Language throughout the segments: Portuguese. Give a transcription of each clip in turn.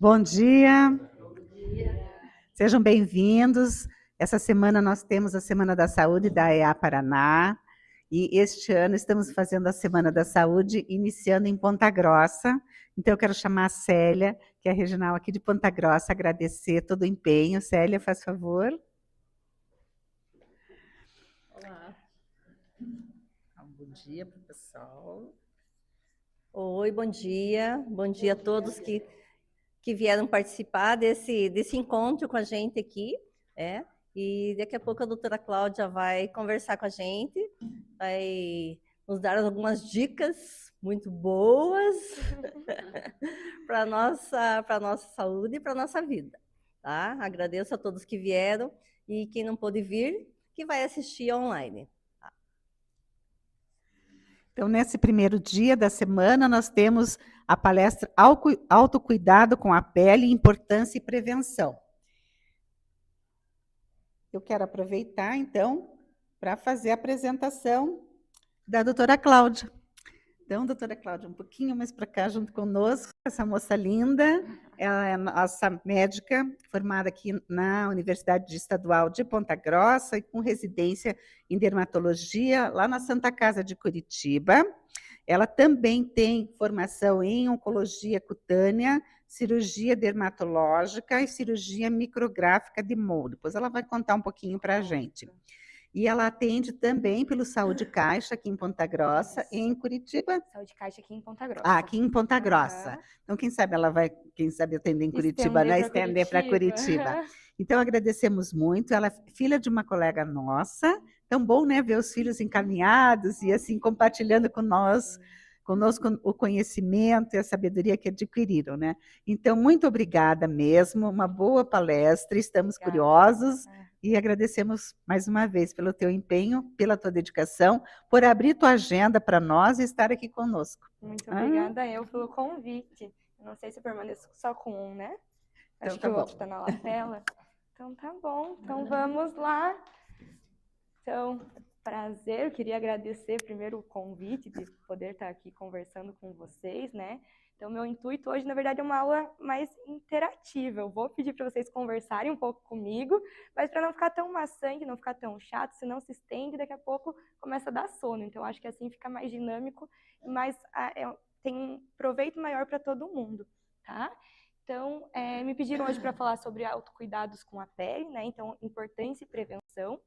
Bom dia, sejam bem-vindos. Essa semana nós temos a Semana da Saúde da EA Paraná e este ano estamos fazendo a Semana da Saúde iniciando em Ponta Grossa. Então eu quero chamar a Célia, que é a regional aqui de Ponta Grossa, agradecer todo o empenho. Célia, faz favor. Olá. Bom dia para o pessoal. Oi, bom dia. Bom dia a todos que vieram participar desse encontro com a gente aqui. E daqui a pouco a doutora Cláudia vai conversar com a gente, vai nos dar algumas dicas muito boas para a nossa saúde e para a nossa vida. Tá? Agradeço a todos que vieram e quem não pôde vir, que vai assistir online. Então, nesse primeiro dia da semana, nós temos a palestra Autocuidado com a Pele, Importância e Prevenção. Eu quero aproveitar, então, para fazer a apresentação da doutora Cláudia. Então, doutora Cláudia, um pouquinho mais para cá, junto conosco, essa moça linda, ela é nossa médica, formada aqui na Universidade Estadual de Ponta Grossa e com residência em dermatologia, lá na Santa Casa de Curitiba. Ela também tem formação em oncologia cutânea, cirurgia dermatológica e cirurgia micrográfica de mole. Depois ela vai contar um pouquinho para a gente. E ela atende também pelo Saúde Caixa, aqui em Ponta Grossa, e em Curitiba. Saúde Caixa aqui em Ponta Grossa. Ah, aqui em Ponta Grossa. Então, quem sabe ela vai, atender em Curitiba, né? Estender para Curitiba. Então, agradecemos muito. Ela é filha de uma colega nossa. Tão bom, né, ver os filhos encaminhados e assim compartilhando conosco o conhecimento e a sabedoria que adquiriram, né? Então, muito obrigada mesmo, uma boa palestra, estamos curiosos e agradecemos mais uma vez pelo teu empenho, pela tua dedicação, por abrir tua agenda para nós e estar aqui conosco. Muito obrigada eu pelo convite. Eu não sei se eu permaneço só com um, né? Acho Então, que o outro está na lapela. Então tá bom, então vamos lá. Então, prazer, eu queria agradecer primeiro o convite de poder estar aqui conversando com vocês, né? Então, meu intuito hoje, na verdade, é uma aula mais interativa. Eu vou pedir para vocês conversarem um pouco comigo, mas para não ficar tão maçante, não ficar tão chato, senão se estende, daqui a pouco começa a dar sono. Então, acho que assim fica mais dinâmico, mas tem um proveito maior para todo mundo, tá? Então, me pediram hoje para falar sobre autocuidados com a pele, né? Então, importância e prevenção.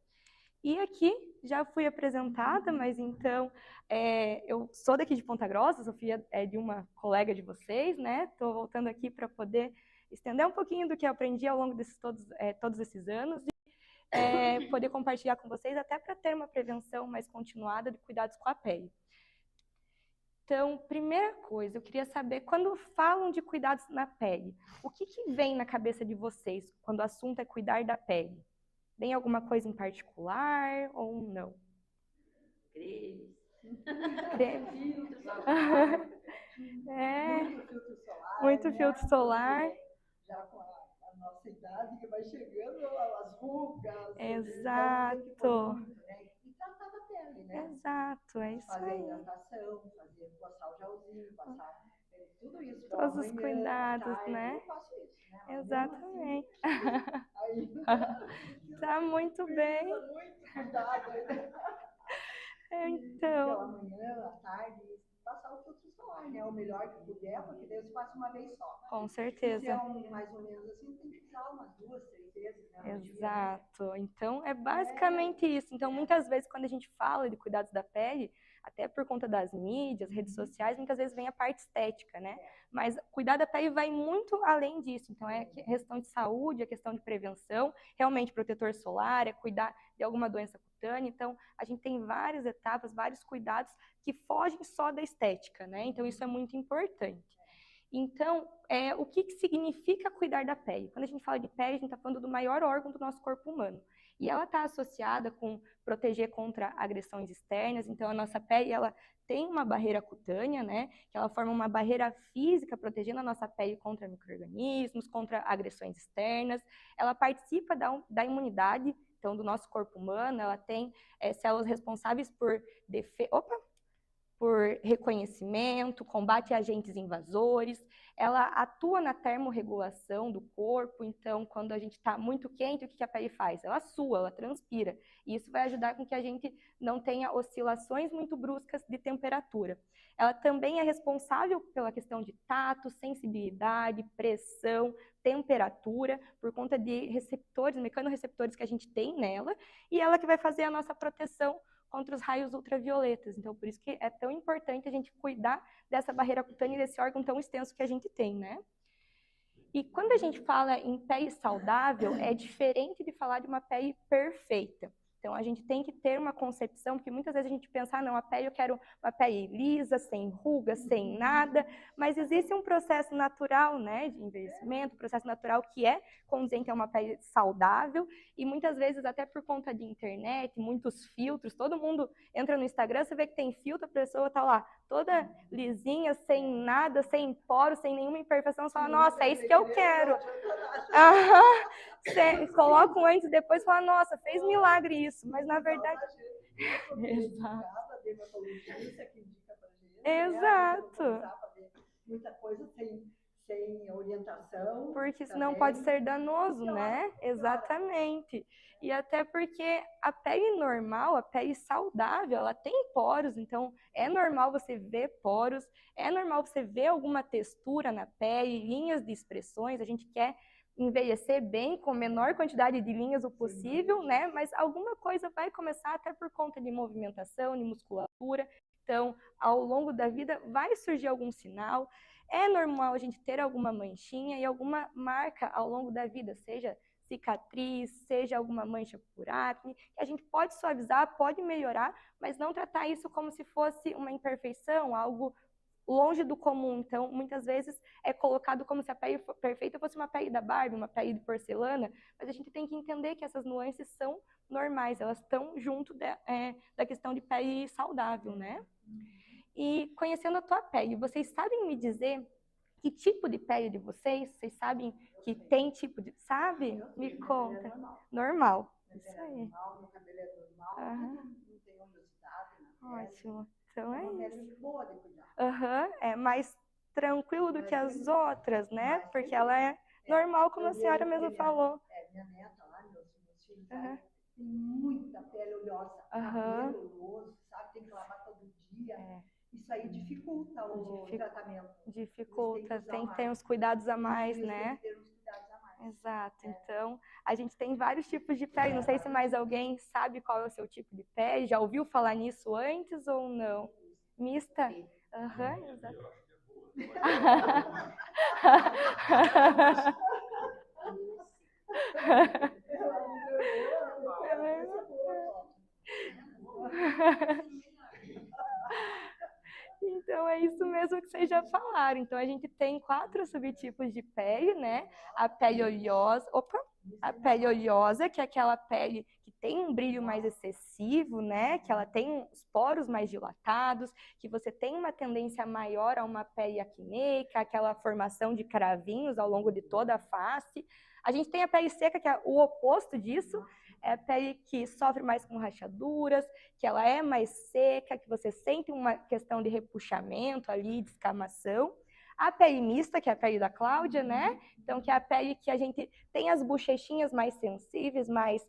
E aqui já fui apresentada, mas então eu sou daqui de Ponta Grossa, sou filha de uma colega de vocês, né? Estou voltando aqui para poder estender um pouquinho do que eu aprendi ao longo desses todos esses anos e poder compartilhar com vocês até para ter uma prevenção mais continuada de cuidados com a pele. Então, primeira coisa, eu queria saber, quando falam de cuidados na pele, o que vem na cabeça de vocês quando o assunto é cuidar da pele? Tem alguma coisa em particular ou não? Creme. Muito filtro solar. Já com a nossa idade que vai chegando, as rugas. Exato. E tratar da pele, né? Exato, é isso fazer aí. Hidratação, passar o gelzinho, passar tudo isso. Todos os cuidados, né? Eu faço isso, né? Exatamente. Aí, tá muito bem. Muito cuidado. Então. Pela manhã, à tarde, passar o filtro solar, né? O melhor que puder, porque daí você passa uma vez só. Com certeza. Se é mais ou menos assim, tem que usar umas 2, 3 vezes, né? Exato. Então, é basicamente isso. Então, muitas vezes, quando a gente fala de cuidados da pele, até por conta das mídias, redes sociais, muitas vezes vem a parte estética, né? Mas cuidar da pele vai muito além disso. Então, é questão de saúde, é questão de prevenção, realmente protetor solar, é cuidar de alguma doença cutânea. Então, a gente tem várias etapas, vários cuidados que fogem só da estética, né? Então, isso é muito importante. Então, o que significa cuidar da pele? Quando a gente fala de pele, a gente está falando do maior órgão do nosso corpo humano. E ela está associada com proteger contra agressões externas. Então, a nossa pele, ela tem uma barreira cutânea, né? Que ela forma uma barreira física protegendo a nossa pele contra micro-organismos, contra agressões externas. Ela participa da imunidade, então, do nosso corpo humano. Ela tem células responsáveis por reconhecimento, combate agentes invasores, ela atua na termorregulação do corpo, então quando a gente está muito quente, o que a pele faz? Ela sua, ela transpira, e isso vai ajudar com que a gente não tenha oscilações muito bruscas de temperatura. Ela também é responsável pela questão de tato, sensibilidade, pressão, temperatura, por conta de receptores, mecanorreceptores que a gente tem nela, e ela que vai fazer a nossa proteção contra os raios ultravioletas. Então, por isso que é tão importante a gente cuidar dessa barreira cutânea e desse órgão tão extenso que a gente tem, né? E quando a gente fala em pele saudável, é diferente de falar de uma pele perfeita. Então, a gente tem que ter uma concepção, porque muitas vezes a gente pensa, ah, não, a pele eu quero uma pele lisa, sem rugas, sem nada, mas existe um processo natural, né, de envelhecimento, processo natural que é conduzente a uma pele saudável, e muitas vezes até por conta de internet, muitos filtros, todo mundo entra no Instagram, você vê que tem filtro, a pessoa tá lá toda lisinha, sem nada, sem poros, sem nenhuma imperfeição, você fala, nossa, é isso que eu quero. Você coloca um antes e depois e fala, nossa, fez milagre isso, mas na verdade... Exato. Exato. Muita coisa sem orientação. Porque senão pode ser danoso, né? Exatamente. E até porque a pele normal, a pele saudável, ela tem poros, então é normal você ver poros, é normal você ver alguma textura na pele, linhas de expressões, a gente quer envelhecer bem, com a menor quantidade de linhas o possível, né? Mas alguma coisa vai começar até por conta de movimentação, de musculatura. Então, ao longo da vida vai surgir algum sinal. É normal a gente ter alguma manchinha e alguma marca ao longo da vida, seja cicatriz, seja alguma mancha por acne, que a gente pode suavizar, pode melhorar, mas não tratar isso como se fosse uma imperfeição, algo longe do comum. Então, muitas vezes é colocado como se a pele perfeita fosse uma pele da Barbie, uma pele de porcelana, mas a gente tem que entender que essas nuances são normais, elas estão junto da questão de pele saudável, né? E conhecendo a tua pele, vocês sabem me dizer que tipo de pele de vocês? Vocês sabem que tem tipo de... Sabe? Me conta. Normal. Isso aí. Meu cabelo é normal, não tem oleosidade na pele. Ótimo. Então é Uma isso. pele boa de cuidar. É mais tranquilo do que as outras, né? Porque ela é normal, como a senhora mesmo falou. Minha neta lá, meus filhos, tem muita pele oleosa, cabelo oleoso, sabe? Tem que lavar todo dia. Isso aí dificulta o tratamento. Dificulta, tem que ter uns cuidados a mais, né? Tem que ter uns cuidados a mais. Exato. Então, a gente tem vários tipos de pele. Não sei se mais alguém sabe qual é o seu tipo de pele. Já ouviu falar nisso antes ou não? Mista? Exato. Então, é isso mesmo que vocês já falaram. Então, a gente tem 4 subtipos de pele, né? A pele oleosa, a pele oleosa, que é aquela pele que tem um brilho mais excessivo, né? Que ela tem os poros mais dilatados, que você tem uma tendência maior a uma pele acneica, aquela formação de cravinhos ao longo de toda a face. A gente tem a pele seca, que é o oposto disso, é a pele que sofre mais com rachaduras, que ela é mais seca, que você sente uma questão de repuxamento ali, de escamação. A pele mista, que é a pele da Cláudia, né? Então, que é a pele que a gente tem as bochechinhas mais sensíveis, mais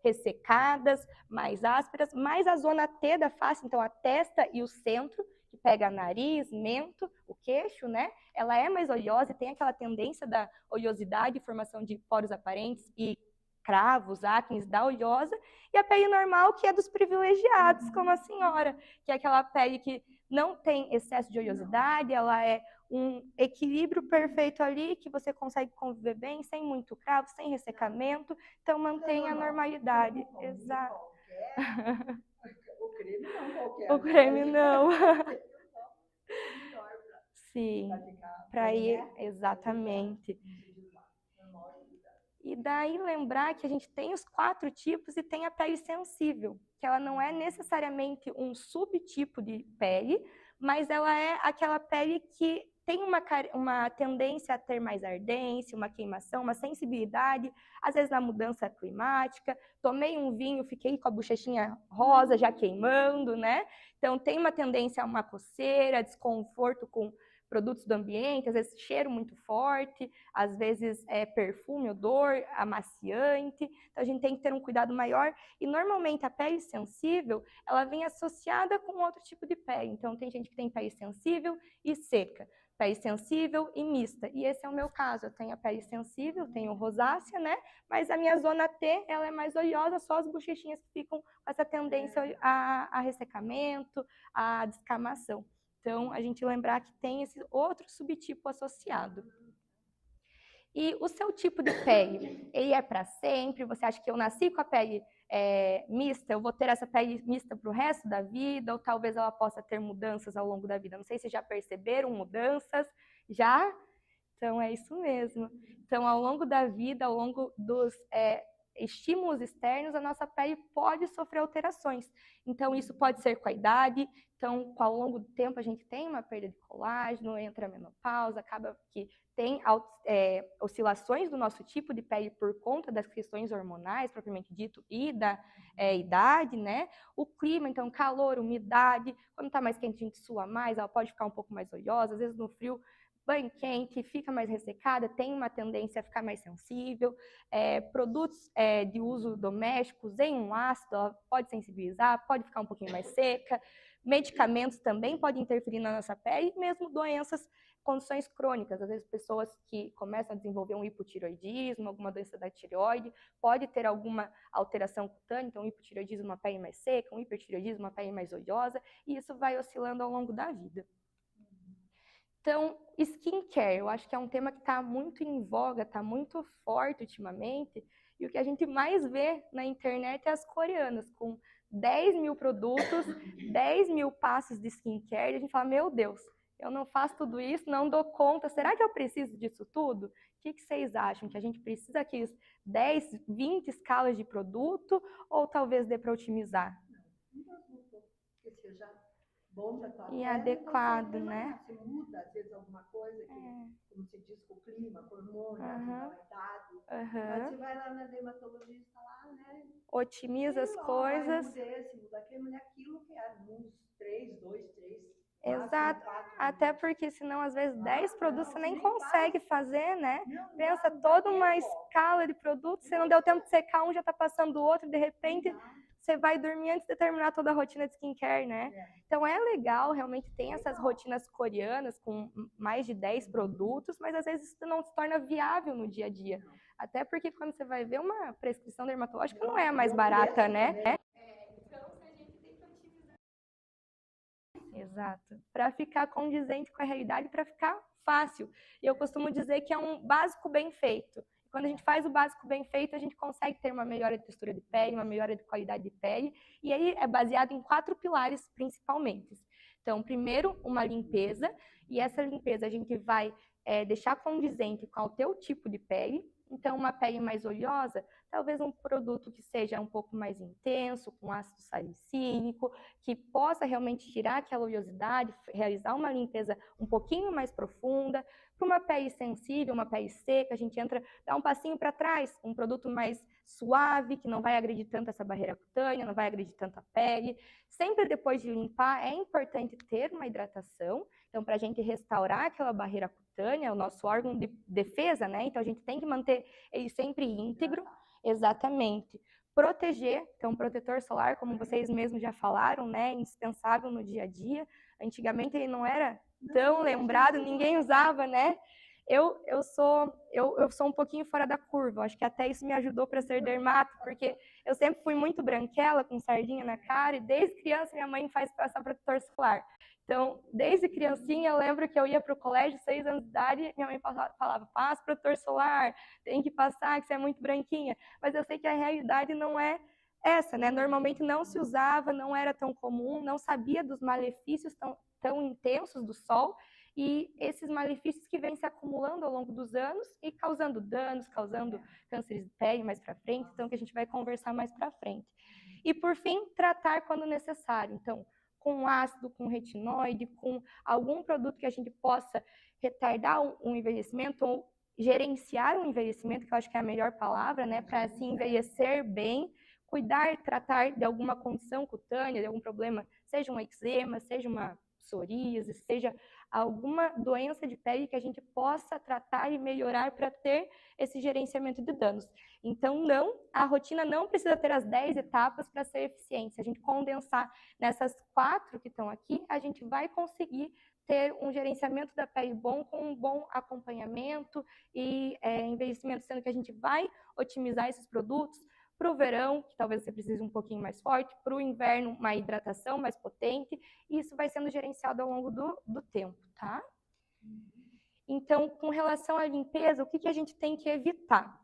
ressecadas, mais ásperas, mais a zona T da face, então a testa e o centro, que pega nariz, mento, o queixo, né? Ela é mais oleosa e tem aquela tendência da oleosidade, formação de poros aparentes e cravos, acnes da oleosa, e a pele normal, que é dos privilegiados, como a senhora, que é aquela pele que não tem excesso de oleosidade, ela é um equilíbrio perfeito ali, que você consegue conviver bem, sem muito cravo, sem ressecamento, então mantém a normalidade. Exato. O creme não qualquer. O creme não. Sim, para ir, exatamente. E daí lembrar que a gente tem os 4 tipos e tem a pele sensível, que ela não é necessariamente um subtipo de pele, mas ela é aquela pele que tem uma tendência a ter mais ardência, uma queimação, uma sensibilidade, às vezes na mudança climática. Tomei um vinho, fiquei com a bochechinha rosa já queimando, né? Então tem uma tendência a uma coceira, desconforto com produtos do ambiente, às vezes cheiro muito forte, às vezes perfume, odor, amaciante. Então a gente tem que ter um cuidado maior. E normalmente a pele sensível, ela vem associada com outro tipo de pele. Então tem gente que tem pele sensível e seca, pele sensível e mista. E esse é o meu caso. Eu tenho a pele sensível, tenho rosácea, né? Mas a minha zona T, ela é mais oleosa, só as bochechinhas que ficam com essa tendência a ressecamento, a descamação. Então, a gente lembrar que tem esse outro subtipo associado. E o seu tipo de pele, ele é para sempre? Você acha que eu nasci com a pele mista, eu vou ter essa pele mista para o resto da vida? Ou talvez ela possa ter mudanças ao longo da vida? Não sei se já perceberam mudanças. Já? Então, é isso mesmo. Então, ao longo da vida, ao longo dos estímulos externos, a nossa pele pode sofrer alterações. Então, isso pode ser com a idade. Então, ao longo do tempo, a gente tem uma perda de colágeno, entra a menopausa, acaba que tem oscilações do nosso tipo de pele por conta das questões hormonais, propriamente dito, e da idade, né? O clima, então, calor, umidade. Quando está mais quente, a gente sua mais, ela pode ficar um pouco mais oleosa. Às vezes, no frio, banho quente, fica mais ressecada, tem uma tendência a ficar mais sensível. Produtos de uso doméstico, usem um ácido, ela pode sensibilizar, pode ficar um pouquinho mais seca. Medicamentos também podem interferir na nossa pele, mesmo doenças, condições crônicas. Às vezes, pessoas que começam a desenvolver um hipotireoidismo, alguma doença da tireoide, pode ter alguma alteração cutânea, então, um hipotireoidismo, uma pele mais seca, um hipertireoidismo, uma pele mais oleosa, e isso vai oscilando ao longo da vida. Então, skincare, eu acho que é um tema que está muito em voga, está muito forte ultimamente, e o que a gente mais vê na internet é as coreanas, com 10 mil produtos, 10 mil passos de skincare, e a gente fala, meu Deus, eu não faço tudo isso, não dou conta, será que eu preciso disso tudo? O que vocês acham? Que a gente precisa daqueles 10, 20 escalas de produto, ou talvez dê para otimizar? Que seja bom para tua pele, e adequado, né? Se muda, às vezes, alguma coisa, que, como se diz, com o clima, com o hormônio, a idade. Mas você vai lá na dermatologista, lá, né? Otimiza as coisas. Muda aquilo que é uns 3, 2, 3. Exato, 4, até porque senão às vezes 10 produtos você nem consegue fazer, né? Pensa toda uma escala de produtos, se não deu tempo de secar um, já tá passando o outro, de repente você vai dormir antes de terminar toda a rotina de skincare, né? Então é legal, realmente tem essas rotinas coreanas com mais de 10 produtos, mas às vezes isso não se torna viável no dia a dia. Até porque quando você vai ver uma prescrição dermatológica não é a mais barata, né? Exato. Para ficar condizente com a realidade, para ficar fácil. E eu costumo dizer que é um básico bem feito. Quando a gente faz o básico bem feito, a gente consegue ter uma melhora de textura de pele, uma melhora de qualidade de pele. E aí é baseado em 4 pilares, principalmente. Então, primeiro, uma limpeza. E essa limpeza a gente vai deixar condizente com o teu tipo de pele. Então, uma pele mais oleosa, talvez um produto que seja um pouco mais intenso, com ácido salicílico, que possa realmente tirar aquela oleosidade, realizar uma limpeza um pouquinho mais profunda. Para uma pele sensível, uma pele seca, a gente dá um passinho para trás, um produto mais suave, que não vai agredir tanto essa barreira cutânea, não vai agredir tanto a pele. Sempre depois de limpar, é importante ter uma hidratação. Então, para a gente restaurar aquela barreira cutânea, o nosso órgão de defesa, né? Então, a gente tem que manter ele sempre íntegro. Exatamente. Proteger, então, protetor solar, como vocês mesmos já falaram, né? Indispensável no dia a dia. Antigamente ele não era tão lembrado, ninguém usava, né? Eu sou um pouquinho fora da curva, acho que até isso me ajudou para ser dermato, porque eu sempre fui muito branquela, com sardinha na cara, e desde criança minha mãe faz passar protetor solar. Então, desde criancinha, eu lembro que eu ia para o colégio, 6 anos de idade, minha mãe falava, passa protetor solar, tem que passar, que você é muito branquinha. Mas eu sei que a realidade não é essa, né? Normalmente não se usava, não era tão comum, não sabia dos malefícios tão intensos do sol, e esses malefícios que vêm se acumulando ao longo dos anos e causando danos, causando cânceres de pele mais para frente, então que a gente vai conversar mais para frente. E por fim, tratar quando necessário. Então, com ácido, com retinóide, com algum produto que a gente possa retardar um envelhecimento ou gerenciar o envelhecimento, que eu acho que é a melhor palavra, né, para se envelhecer bem, cuidar, tratar de alguma condição cutânea, de algum problema, seja um eczema, seja uma psoríase, seja alguma doença de pele que a gente possa tratar e melhorar para ter esse gerenciamento de danos. Então, não, a rotina não precisa ter as 10 etapas para ser eficiente. Se a gente condensar nessas 4 que estão aqui, a gente vai conseguir ter um gerenciamento da pele bom, com um bom acompanhamento e envelhecimento, sendo que a gente vai otimizar esses produtos para o verão, que talvez você precise um pouquinho mais forte, para o inverno, uma hidratação mais potente, e isso vai sendo gerenciado ao longo do tempo, tá? Então, com relação à limpeza, o que a gente tem que evitar?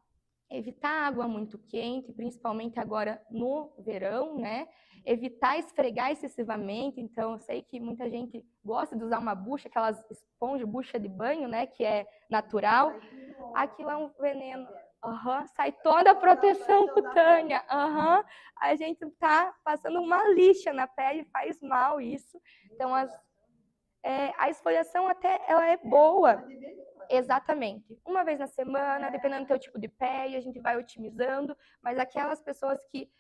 Evitar água muito quente, principalmente agora no verão, né? Evitar esfregar excessivamente. Então, eu sei que muita gente gosta de usar uma bucha, aquelas esponjas, bucha de banho, né? Que é natural. Aquilo é um veneno. Sai toda a proteção cutânea. A gente tá passando uma lixa na pele, faz mal isso. Então, a esfoliação até ela é boa. Exatamente. Uma vez na semana, dependendo do teu tipo de pele, a gente vai otimizando, mas aquelas pessoas que,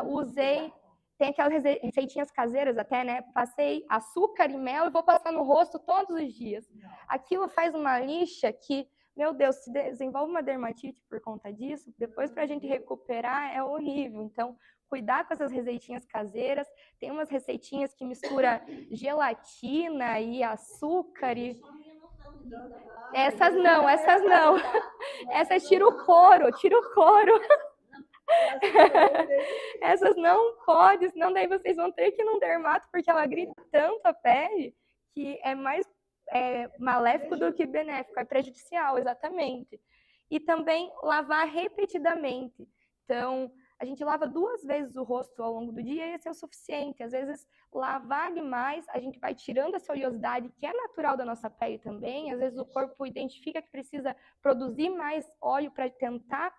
usei, tem aquelas receitinhas caseiras até, né? Passei açúcar e mel e vou passar no rosto todos os dias. Aquilo faz uma lixa que, meu Deus, se desenvolve uma dermatite por conta disso, depois pra gente recuperar é horrível. Então, cuidar com essas receitinhas caseiras. Tem umas receitinhas que mistura gelatina e açúcar e... Essas não. Essas tira o couro. Essas não pode, senão daí vocês vão ter que ir num dermato, porque ela grita tanto a pele que é mais maléfico do que benéfico, é prejudicial, exatamente. E também lavar repetidamente. Então, a gente lava 2 vezes o rosto ao longo do dia e esse é o suficiente. Às vezes, lavar demais, a gente vai tirando essa oleosidade, que é natural da nossa pele também. Às vezes, o corpo identifica que precisa produzir mais óleo para tentar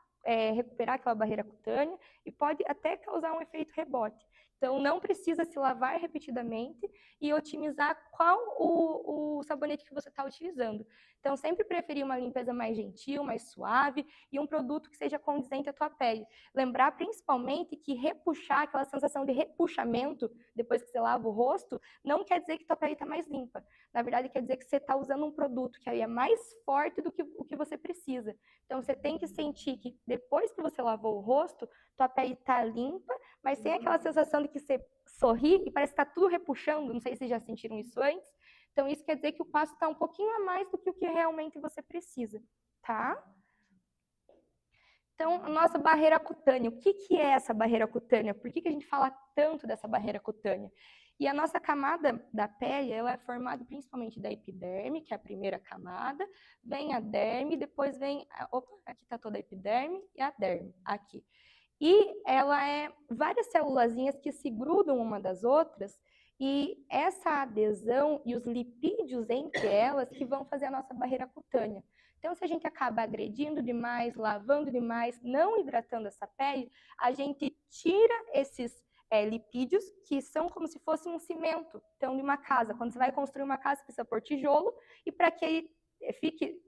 recuperar aquela barreira cutânea e pode até causar um efeito rebote. Então, não precisa se lavar repetidamente e otimizar qual o sabonete que você está utilizando. Então, sempre preferir uma limpeza mais gentil, mais suave e um produto que seja condizente à tua pele. Lembrar principalmente que repuxar, aquela sensação de repuxamento depois que você lava o rosto, não quer dizer que tua pele está mais limpa. Na verdade, quer dizer que você está usando um produto que aí é mais forte do que o que você precisa. Então, você tem que sentir que depois que você lavou o rosto, tua pele está limpa, mas sem aquela sensação de que você sorri e parece que está tudo repuxando. Não sei se vocês já sentiram isso antes. Então, isso quer dizer que o passo está um pouquinho a mais do que o que realmente você precisa, tá? Então, a nossa barreira cutânea. O que é essa barreira cutânea? Por que a gente fala tanto dessa barreira cutânea? E a nossa camada da pele, ela é formada principalmente da epiderme, que é a primeira camada, vem a derme, depois vem... aqui está toda a epiderme e a derme, aqui. E ela é várias célulazinhas que se grudam uma das outras, e essa adesão e os lipídios entre elas que vão fazer a nossa barreira cutânea. Então, se a gente acaba agredindo demais, lavando demais, não hidratando essa pele, a gente tira esses lipídios, que são como se fosse um cimento. Então, de uma casa, quando você vai construir uma casa, você precisa pôr tijolo, e para que ele fique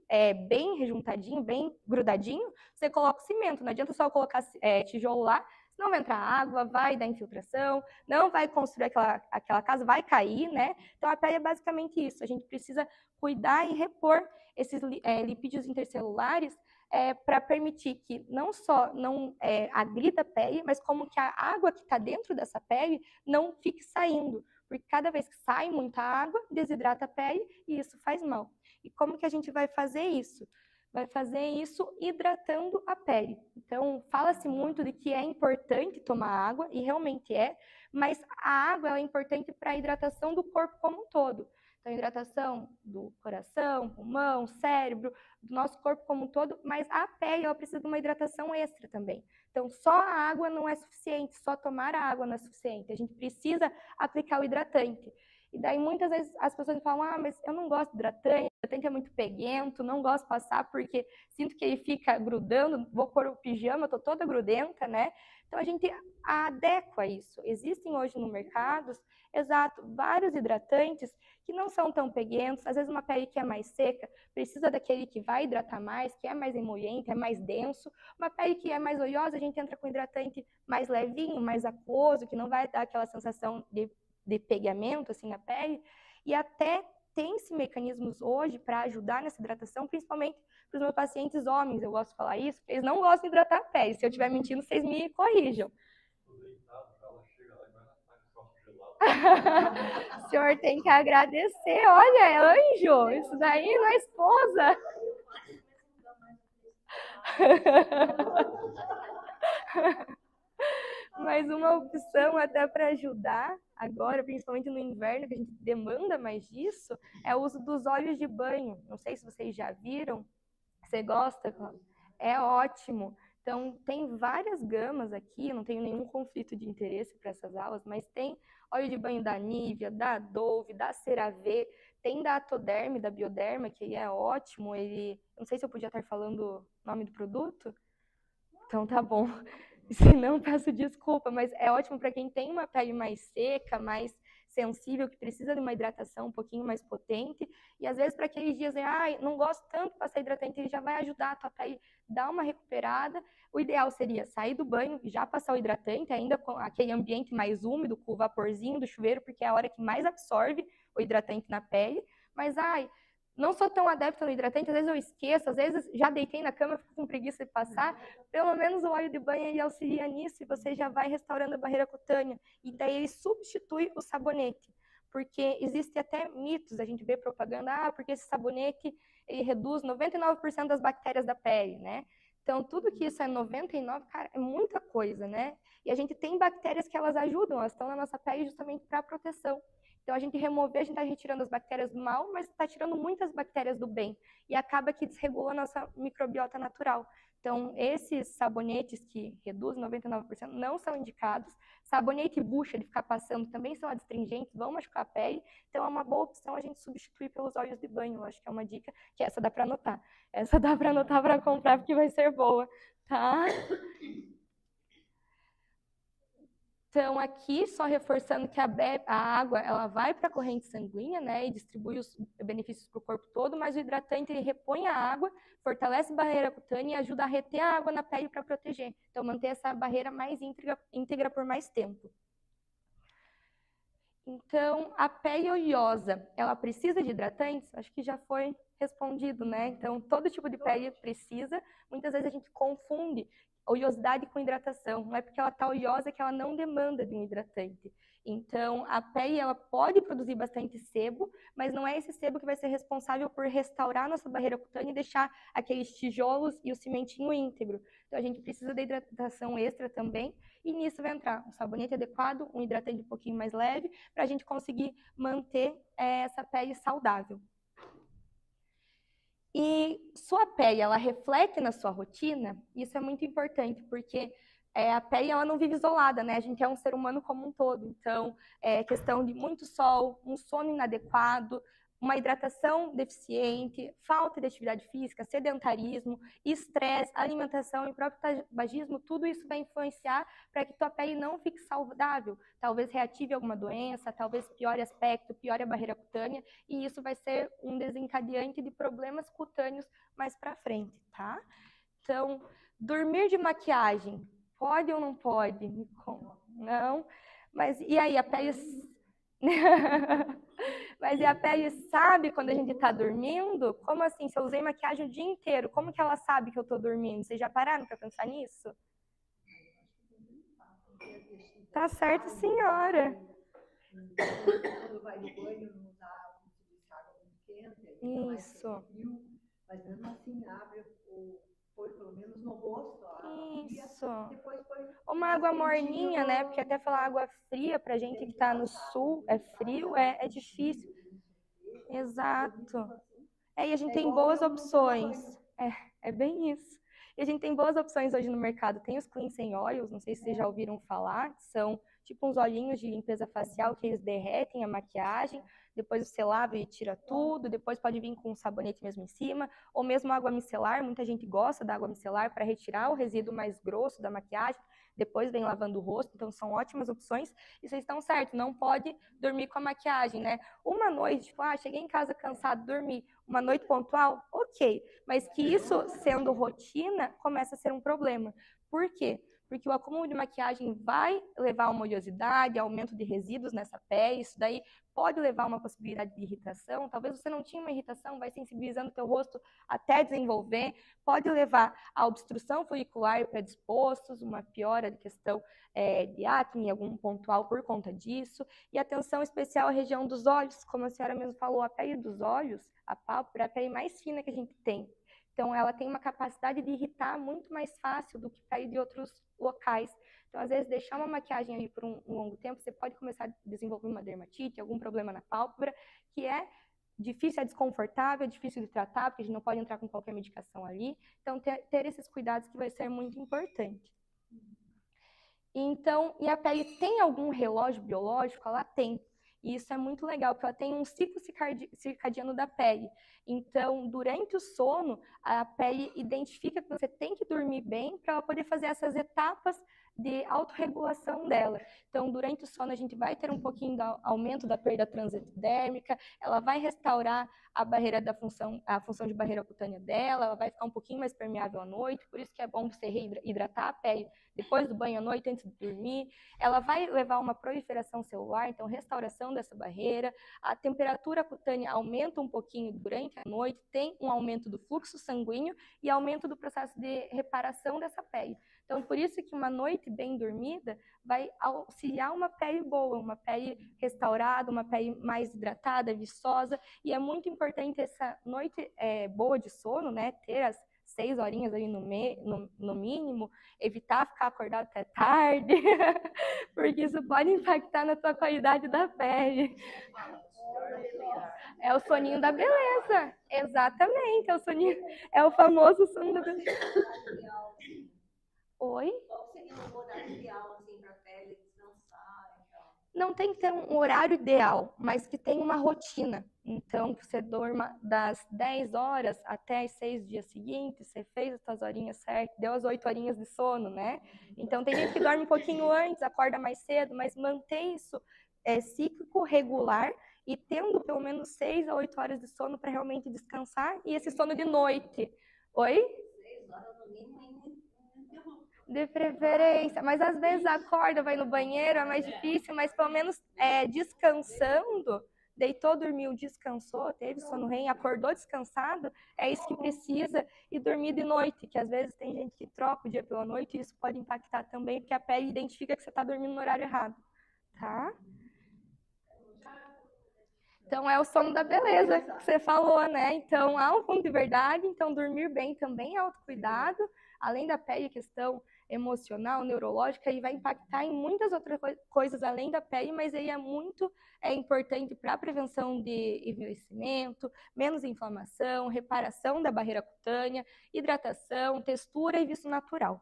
bem rejuntadinho, bem grudadinho, você coloca o cimento. Não adianta só colocar tijolo lá, senão vai entrar água, vai dar infiltração, não vai construir aquela casa, vai cair, né? Então, a pele é basicamente isso. A gente precisa cuidar e repor esses lipídios intercelulares para permitir que não só não agrida a pele, mas como que a água que está dentro dessa pele não fique saindo. Porque cada vez que sai muita água, desidrata a pele e isso faz mal. E como que a gente vai fazer isso? Vai fazer isso hidratando a pele. Então, fala-se muito de que é importante tomar água, e realmente é, mas a água ela é importante para a hidratação do corpo como um todo. Então, a hidratação do coração, pulmão, cérebro, do nosso corpo como um todo, mas a pele ela precisa de uma hidratação extra também. Então, só a água não é suficiente, só tomar a água não é suficiente. A gente precisa aplicar o hidratante. E daí muitas vezes as pessoas falam, ah, mas eu não gosto de hidratante, o hidratante é muito peguento, não gosto de passar porque sinto que ele fica grudando, vou pôr o pijama, tô toda grudenta, né? Então a gente adequa isso. Existem hoje no mercado, exato, vários hidratantes que não são tão peguentos, às vezes uma pele que é mais seca, precisa daquele que vai hidratar mais, que é mais emoliente, é mais denso. Uma pele que é mais oleosa, a gente entra com hidratante mais levinho, mais aquoso, que não vai dar aquela sensação de pegamento assim na pele. E até tem-se mecanismos hoje para ajudar nessa hidratação, principalmente para os meus pacientes homens, eu gosto de falar isso, porque eles não gostam de hidratar a pele. Se eu estiver mentindo, vocês me corrijam. O senhor tem que agradecer, olha, é anjo, isso daí não é esposa. Mas uma opção até para ajudar agora, principalmente no inverno, que a gente demanda mais disso, é o uso dos óleos de banho. Não sei se vocês já viram. Você gosta? É ótimo. Então, tem várias gamas aqui, eu não tenho nenhum conflito de interesse para essas aulas, mas tem óleo de banho da Nivea, da Dove, da CeraVe, tem da Atoderm, da Bioderma, que é ótimo. Ele, não sei se eu podia estar falando o nome do produto. Então, tá bom. Se não, peço desculpa, mas é ótimo para quem tem uma pele mais seca, mais sensível, que precisa de uma hidratação um pouquinho mais potente. E às vezes para aqueles dias, não gosto tanto de passar hidratante, ele já vai ajudar a tua pele dar uma recuperada. O ideal seria sair do banho e já passar o hidratante, ainda com aquele ambiente mais úmido, com o vaporzinho do chuveiro, porque é a hora que mais absorve o hidratante na pele. Mas, não sou tão adepta no hidratante, às vezes eu esqueço, às vezes já deitei na cama, fico com preguiça de passar. Pelo menos o óleo de banho ele auxilia nisso e você já vai restaurando a barreira cutânea. E daí ele substitui o sabonete. Porque existe até mitos, a gente vê propaganda, porque esse sabonete ele reduz 99% das bactérias da pele, né? Então, tudo que isso é 99, cara, é muita coisa, né? E a gente tem bactérias que elas ajudam, elas estão na nossa pele justamente para proteção. Então, a gente remover, a gente está retirando as bactérias do mal, mas está tirando muitas bactérias do bem. E acaba que desregula a nossa microbiota natural. Então, esses sabonetes que reduzem 99% não são indicados. Sabonete e bucha de ficar passando também são adstringentes, vão machucar a pele. Então, é uma boa opção a gente substituir pelos óleos de banho. Eu acho que é uma dica que essa dá para anotar. Essa dá para anotar para comprar, porque vai ser boa, tá? Então, aqui, só reforçando que a água ela vai para a corrente sanguínea, né, e distribui os benefícios para o corpo todo, mas o hidratante ele repõe a água, fortalece a barreira cutânea e ajuda a reter a água na pele para proteger. Então, manter essa barreira mais íntegra por mais tempo. Então, a pele oleosa, ela precisa de hidratantes? Acho que já foi respondido, né? Então, todo tipo de pele precisa. Muitas vezes a gente confunde oleosidade com hidratação. Não é porque ela está oleosa que ela não demanda de um hidratante. Então, a pele ela pode produzir bastante sebo, mas não é esse sebo que vai ser responsável por restaurar nossa barreira cutânea e deixar aqueles tijolos e o cimentinho íntegro. Então, a gente precisa de hidratação extra também. E nisso vai entrar um sabonete adequado, um hidratante um pouquinho mais leve, para a gente conseguir manter essa pele saudável. E sua pele, ela reflete na sua rotina? Isso é muito importante, porque a pele ela não vive isolada, né? A gente é um ser humano como um todo. Então, questão de muito sol, um sono inadequado, uma hidratação deficiente, falta de atividade física, sedentarismo, estresse, alimentação e próprio tabagismo, tudo isso vai influenciar para que tua pele não fique saudável. Talvez reative alguma doença, talvez piore aspecto, piore a barreira cutânea, e isso vai ser um desencadeante de problemas cutâneos mais para frente, tá? Então, dormir de maquiagem, pode ou não pode? Não? Mas e aí, a pele... Mas e a pele sabe quando a gente está dormindo? Como assim? Se eu usei maquiagem o dia inteiro, como que ela sabe que eu estou dormindo? Vocês já pararam para pensar nisso? Tá certo, senhora. Quando vai no banho, não usar água muito quente. Isso. Mas mesmo assim, abre põe pelo menos no rosto. Isso. Uma água morninha, né? Porque até falar água fria pra gente que tá no sul, é frio, é difícil. Exato. E a gente tem boas opções. É bem isso. E a gente tem boas opções hoje no mercado. Tem os cleansing oils, não sei se vocês já ouviram falar, que são tipo uns olhinhos de limpeza facial que eles derretem a maquiagem, depois você lava e tira tudo, depois pode vir com um sabonete mesmo em cima, ou mesmo água micelar, muita gente gosta da água micelar para retirar o resíduo mais grosso da maquiagem, depois vem lavando o rosto, então são ótimas opções, e vocês estão certos, não pode dormir com a maquiagem, né? Uma noite, tipo, cheguei em casa cansado, dormi, uma noite pontual, ok, mas que isso, sendo rotina, começa a ser um problema. Por quê? Porque o acúmulo de maquiagem vai levar a uma oleosidade, aumento de resíduos nessa pele, isso daí pode levar a uma possibilidade de irritação, talvez você não tinha uma irritação, vai sensibilizando o teu rosto até desenvolver, pode levar a obstrução folicular predispostos, uma piora de questão de acne, algum pontual por conta disso, e atenção especial à região dos olhos, como a senhora mesmo falou, a pele dos olhos, a pálpebra é a pele mais fina que a gente tem. Então, ela tem uma capacidade de irritar muito mais fácil do que pele de outros locais. Então, às vezes, deixar uma maquiagem ali por um longo tempo, você pode começar a desenvolver uma dermatite, algum problema na pálpebra, que é difícil, é desconfortável, é difícil de tratar, porque a gente não pode entrar com qualquer medicação ali. Então, ter esses cuidados que vai ser muito importante. Então, e a pele tem algum relógio biológico? Ela tem. E isso é muito legal, porque ela tem um ciclo circadiano da pele. Então, durante o sono, a pele identifica que você tem que dormir bem para ela poder fazer essas etapas de autorregulação dela. Então, durante o sono, a gente vai ter um pouquinho de aumento da perda transepidérmica, ela vai restaurar a barreira a função de barreira cutânea dela, ela vai ficar um pouquinho mais permeável à noite, por isso que é bom você reidratar a pele depois do banho à noite, antes de dormir. Ela vai levar a uma proliferação celular, então restauração dessa barreira. A temperatura cutânea aumenta um pouquinho durante a noite, tem um aumento do fluxo sanguíneo e aumento do processo de reparação dessa pele. Então, por isso que uma noite bem dormida vai auxiliar uma pele boa, uma pele restaurada, uma pele mais hidratada, viçosa. E é muito importante essa noite boa de sono, né? Ter as 6 horinhas ali no mínimo, evitar ficar acordado até tarde, porque isso pode impactar na tua qualidade da pele. É o soninho da beleza, exatamente, é o famoso sono da beleza. Oi? Qual seria um horário ideal assim, para a pele descansar? Não tem que ter um horário ideal, mas que tenha uma rotina. Então, que você durma das 10 horas até as 6 dias seguintes, você fez as suas horinhas certas, deu as 8 horinhas de sono, né? Então, tem gente que dorme um pouquinho antes, acorda mais cedo, mas mantém isso cíclico, regular, e tendo pelo menos 6 a 8 horas de sono para realmente descansar, e esse sono de noite. Oi? 6 horas no mínimo. De preferência, mas às vezes acorda, vai no banheiro, é mais difícil, mas pelo menos descansando, deitou, dormiu, descansou, teve sono REM, acordou descansado, é isso que precisa, e dormir de noite, que às vezes tem gente que troca o dia pela noite, e isso pode impactar também, porque a pele identifica que você está dormindo no horário errado, tá? Então, é o sono da beleza que você falou, né? Então, há um fundo de verdade, então dormir bem também é autocuidado, além da pele, questão emocional, neurológica, e vai impactar em muitas outras coisas além da pele, mas ele é muito importante para a prevenção de envelhecimento, menos inflamação, reparação da barreira cutânea, hidratação, textura e viço natural.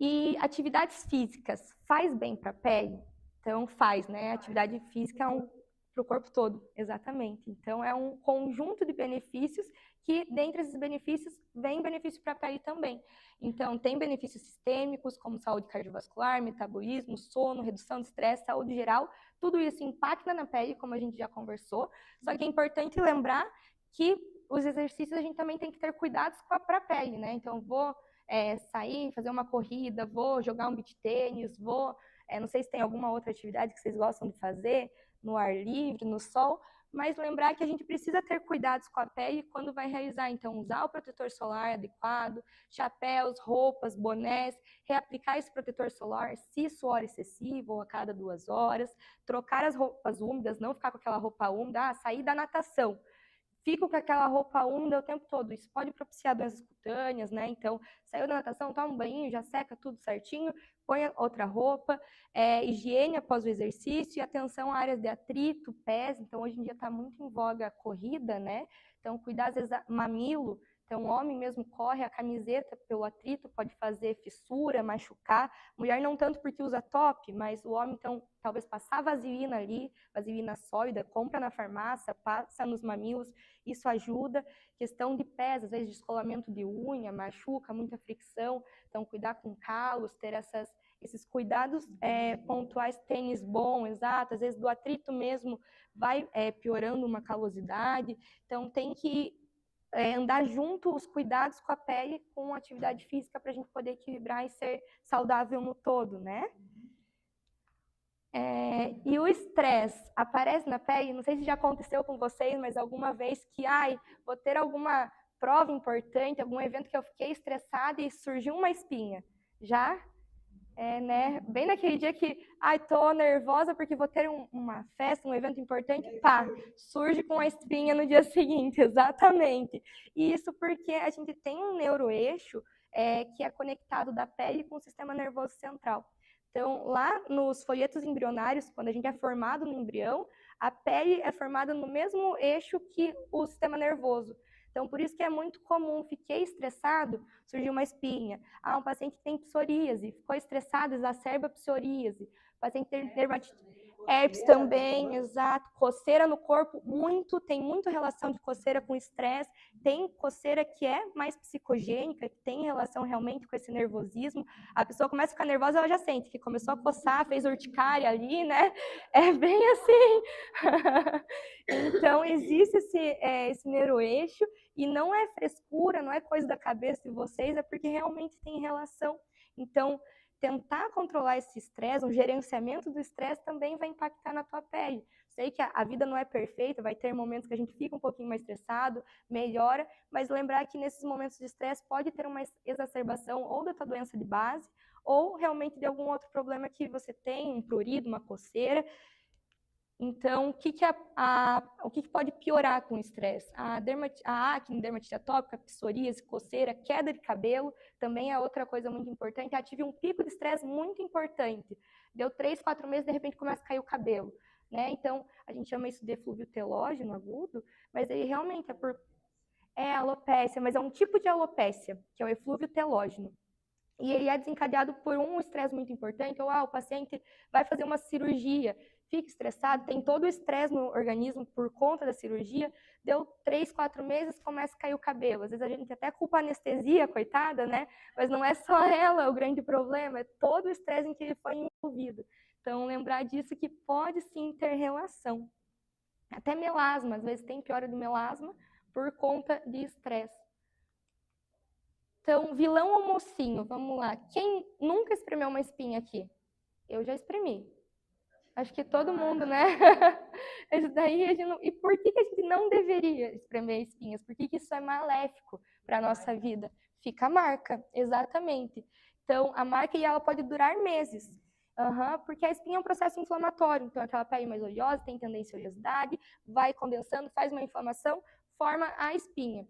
E atividades físicas faz bem para a pele? Então faz, né? Atividade física é para o corpo todo, exatamente. Então é um conjunto de benefícios que, dentre esses benefícios, vem benefício para a pele também. Então tem benefícios sistêmicos, como saúde cardiovascular, metabolismo, sono, redução de estresse, saúde geral. Tudo isso impacta na pele, como a gente já conversou. Só que é importante lembrar que os exercícios a gente também tem que ter cuidados com a pele, né? Então vou sair, fazer uma corrida, vou jogar um beach tênis, não sei se tem alguma outra atividade que vocês gostam de fazer, no ar livre, no sol, mas lembrar que a gente precisa ter cuidados com a pele quando vai realizar. Então, usar o protetor solar adequado, chapéus, roupas, bonés, reaplicar esse protetor solar se suor excessivo ou a cada 2 horas, trocar as roupas úmidas, não ficar com aquela roupa úmida, sair da natação. Fico com aquela roupa úmida o tempo todo. Isso pode propiciar doenças cutâneas, né? Então, saiu da natação, toma um banho, já seca tudo certinho, põe outra roupa, higiene após o exercício e atenção a áreas de atrito, pés. Então, hoje em dia está muito em voga a corrida, né? Então, cuidar, às vezes, mamilo, Então, o homem mesmo corre, a camiseta pelo atrito pode fazer fissura, machucar. Mulher não tanto porque usa top, mas o homem, então, talvez passar vaselina ali, vaselina sólida, compra na farmácia, passa nos mamilos, isso ajuda. Questão de pés, às vezes descolamento de unha, machuca, muita fricção. Então, cuidar com calos, ter esses cuidados pontuais, tênis bom, exato. Às vezes do atrito mesmo vai piorando uma calosidade. Então, tem que andar junto os cuidados com a pele com a atividade física para a gente poder equilibrar e ser saudável no todo, né? E o estresse aparece na pele, não sei se já aconteceu com vocês, mas alguma vez que, vou ter alguma prova importante, algum evento que eu fiquei estressada e surgiu uma espinha. Já? Né? Bem naquele dia que, tô nervosa porque vou ter uma festa, um evento importante, pá, surge com a espinha no dia seguinte, exatamente. E isso porque a gente tem um neuroeixo que é conectado da pele com o sistema nervoso central. Então, lá nos folhetos embrionários, quando a gente é formado no embrião, a pele é formada no mesmo eixo que o sistema nervoso. Então, por isso que é muito comum, fiquei estressado, surgiu uma espinha. Um paciente que tem psoríase, ficou estressado, exacerba a psoríase. O paciente tem dermatite, herpes também, exato. Coceira no corpo, tem muito relação de coceira com estresse. Tem coceira que é mais psicogênica, que tem relação realmente com esse nervosismo. A pessoa começa a ficar nervosa, ela já sente que começou a coçar, fez urticária ali, né? É bem assim. Então, existe esse neuroeixo e não é frescura, não é coisa da cabeça de vocês, é porque realmente tem relação. Então, tentar controlar esse estresse, um gerenciamento do estresse também vai impactar na tua pele. Sei que a vida não é perfeita, vai ter momentos que a gente fica um pouquinho mais estressado, melhora, mas lembrar que nesses momentos de estresse pode ter uma exacerbação ou da tua doença de base, ou realmente de algum outro problema que você tem, um prurido, uma coceira. Então, o que pode piorar com o estresse? A acne, dermatite atópica, psoríase, coceira, queda de cabelo, também é outra coisa muito importante. Eu tive um pico de estresse muito importante. Deu 3, 4 meses, de repente começa a cair o cabelo. Né? Então, a gente chama isso de eflúvio telógeno agudo, mas ele realmente é alopécia, mas é um tipo de alopécia, que é o eflúvio telógeno. E ele é desencadeado por um estresse muito importante, ou o paciente vai fazer uma cirurgia, fica estressado, tem todo o estresse no organismo por conta da cirurgia, deu 3, 4 meses, começa a cair o cabelo. Às vezes a gente até culpa a anestesia, coitada, né? Mas não é só ela o grande problema, é todo o estresse em que ele foi envolvido. Então, lembrar disso que pode sim ter relação. Até melasma, às vezes tem piora do melasma por conta de estresse. Então, vilão ou mocinho? Vamos lá. Quem nunca espremeu uma espinha aqui? Eu já espremi. Acho que todo mundo, né? Isso daí E por que a gente não deveria espremer espinhas? Por que isso é maléfico para a nossa vida? Fica a marca, exatamente. Então, a marca ela pode durar meses. Porque a espinha é um processo inflamatório. Então, aquela pele mais oleosa, tem tendência à oleosidade, vai condensando, faz uma inflamação, forma a espinha,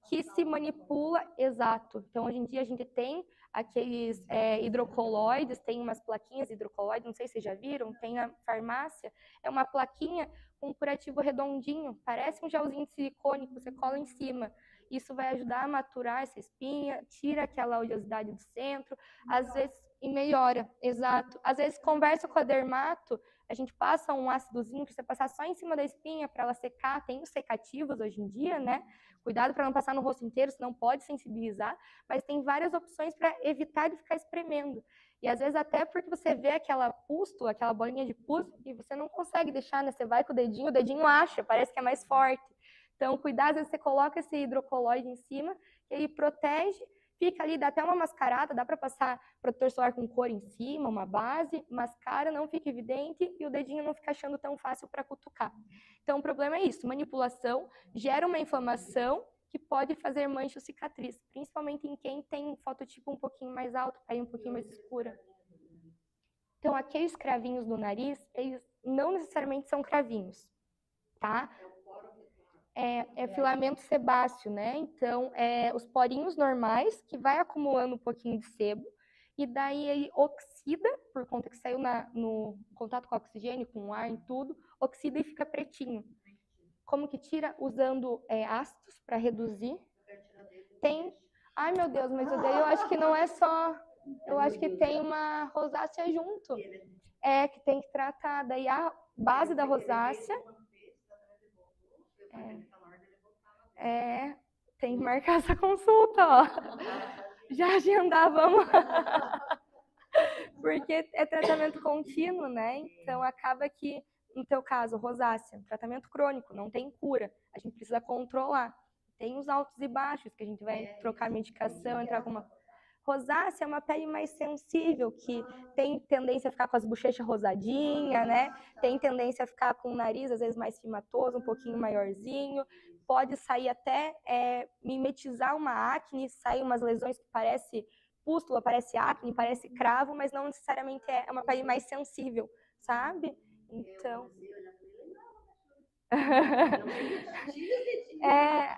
que se manipula, exato. Então, hoje em dia, a gente tem aqueles hidrocoloides, tem umas plaquinhas hidrocoloides, não sei se vocês já viram, tem na farmácia, é uma plaquinha com um curativo redondinho, parece um gelzinho de silicone que você cola em cima. Isso vai ajudar a maturar essa espinha, tira aquela oleosidade do centro, às vezes, e melhora, exato. Às vezes, conversa com a dermato, a gente passa um ácidozinho para você passar só em cima da espinha para ela secar, tem os secativos hoje em dia, né? Cuidado para não passar no rosto inteiro, senão pode sensibilizar, mas tem várias opções para evitar de ficar espremendo. E às vezes até porque você vê aquela pústula, aquela bolinha de pus, e você não consegue deixar, né? Você vai com o dedinho acha, parece que é mais forte. Então, cuidado, às vezes você coloca esse hidrocoloide em cima, que ele protege, fica ali, dá até uma mascarada, dá para passar protetor solar com cor em cima, uma base, mascara, não fica evidente e o dedinho não fica achando tão fácil para cutucar. Então, o problema é isso, manipulação gera uma inflamação que pode fazer mancha ou cicatriz, principalmente em quem tem fototipo um pouquinho mais alto, pele um pouquinho mais escura. Então, aqueles cravinhos no nariz, eles não necessariamente são cravinhos, tá? É filamento sebáceo, né? Então, os porinhos normais, que vai acumulando um pouquinho de sebo, e daí ele oxida, por conta que saiu no contato com o oxigênio, com o ar e tudo, oxida e fica pretinho. Como que tira? Usando ácidos para reduzir. Tem... Ai, meu Deus, mas daí eu acho que não é só... Eu acho que tem uma rosácea junto. Que tem que tratar. Daí a base da rosácea... tem que marcar essa consulta, ó. Já agendávamos. Porque é tratamento contínuo, né? Então acaba que, no teu caso, rosácea, tratamento crônico, não tem cura. A gente precisa controlar. Tem os altos e baixos, que a gente vai trocar medicação, entrar com uma... Rosácea é uma pele mais sensível, que tem tendência a ficar com as bochechas rosadinhas, né? Tem tendência a ficar com o nariz, às vezes, mais fimatoso, um pouquinho maiorzinho. Pode sair até mimetizar uma acne, sair umas lesões que parece pústula, parece acne, parece cravo, mas não necessariamente é uma pele mais sensível, sabe? Então...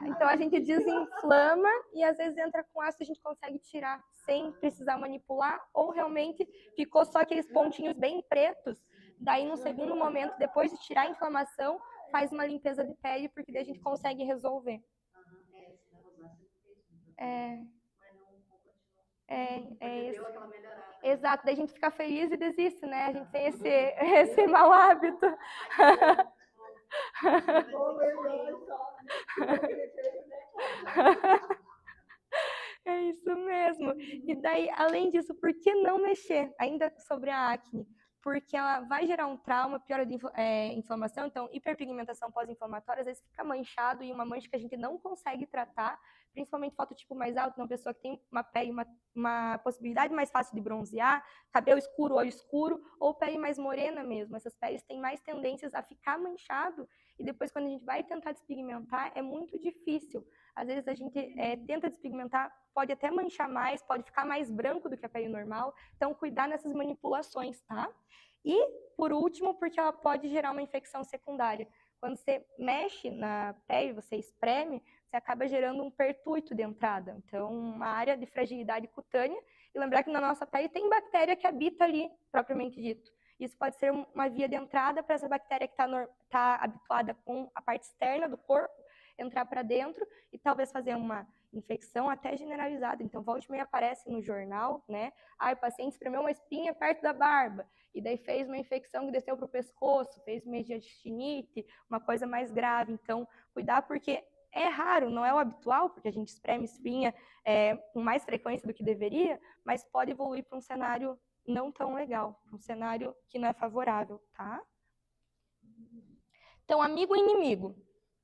então a gente desinflama e às vezes entra com ácido, a gente consegue tirar sem precisar manipular, ou realmente ficou só aqueles pontinhos bem pretos. Daí no segundo momento, depois de tirar a inflamação, faz uma limpeza de pele, porque daí a gente consegue resolver. Exato, daí a gente fica feliz e desiste, né? A gente tem esse mau hábito. É isso mesmo. E daí, além disso, por que não mexer? Ainda sobre a acne. Porque ela vai gerar um trauma, piora de inflamação, então hiperpigmentação pós-inflamatória, às vezes fica manchado, e uma mancha que a gente não consegue tratar, principalmente fototipo mais alto, uma pessoa que tem uma pele, uma possibilidade mais fácil de bronzear, cabelo escuro, olho escuro, ou pele mais morena mesmo. Essas peles têm mais tendências a ficar manchado, e depois quando a gente vai tentar despigmentar, é muito difícil. Às vezes a gente tenta despigmentar, pode até manchar mais, pode ficar mais branco do que a pele normal, então cuidar nessas manipulações, tá? E, por último, porque ela pode gerar uma infecção secundária. Quando você mexe na pele, você espreme, você acaba gerando um pertuito de entrada. Então, uma área de fragilidade cutânea. E lembrar que na nossa pele tem bactéria que habita ali, propriamente dito. Isso pode ser uma via de entrada para essa bactéria que está habituada com a parte externa do corpo, entrar para dentro e talvez fazer uma infecção até generalizada. Então, volta e meia aparece no jornal, né? O paciente espremeu uma espinha perto da barba, e daí fez uma infecção que desceu para o pescoço, fez mediastinite, uma coisa mais grave. Então, cuidar, porque é raro, não é o habitual, porque a gente espreme espinha com mais frequência do que deveria, mas pode evoluir para um cenário não tão legal, um cenário que não é favorável, tá? Então, amigo e inimigo.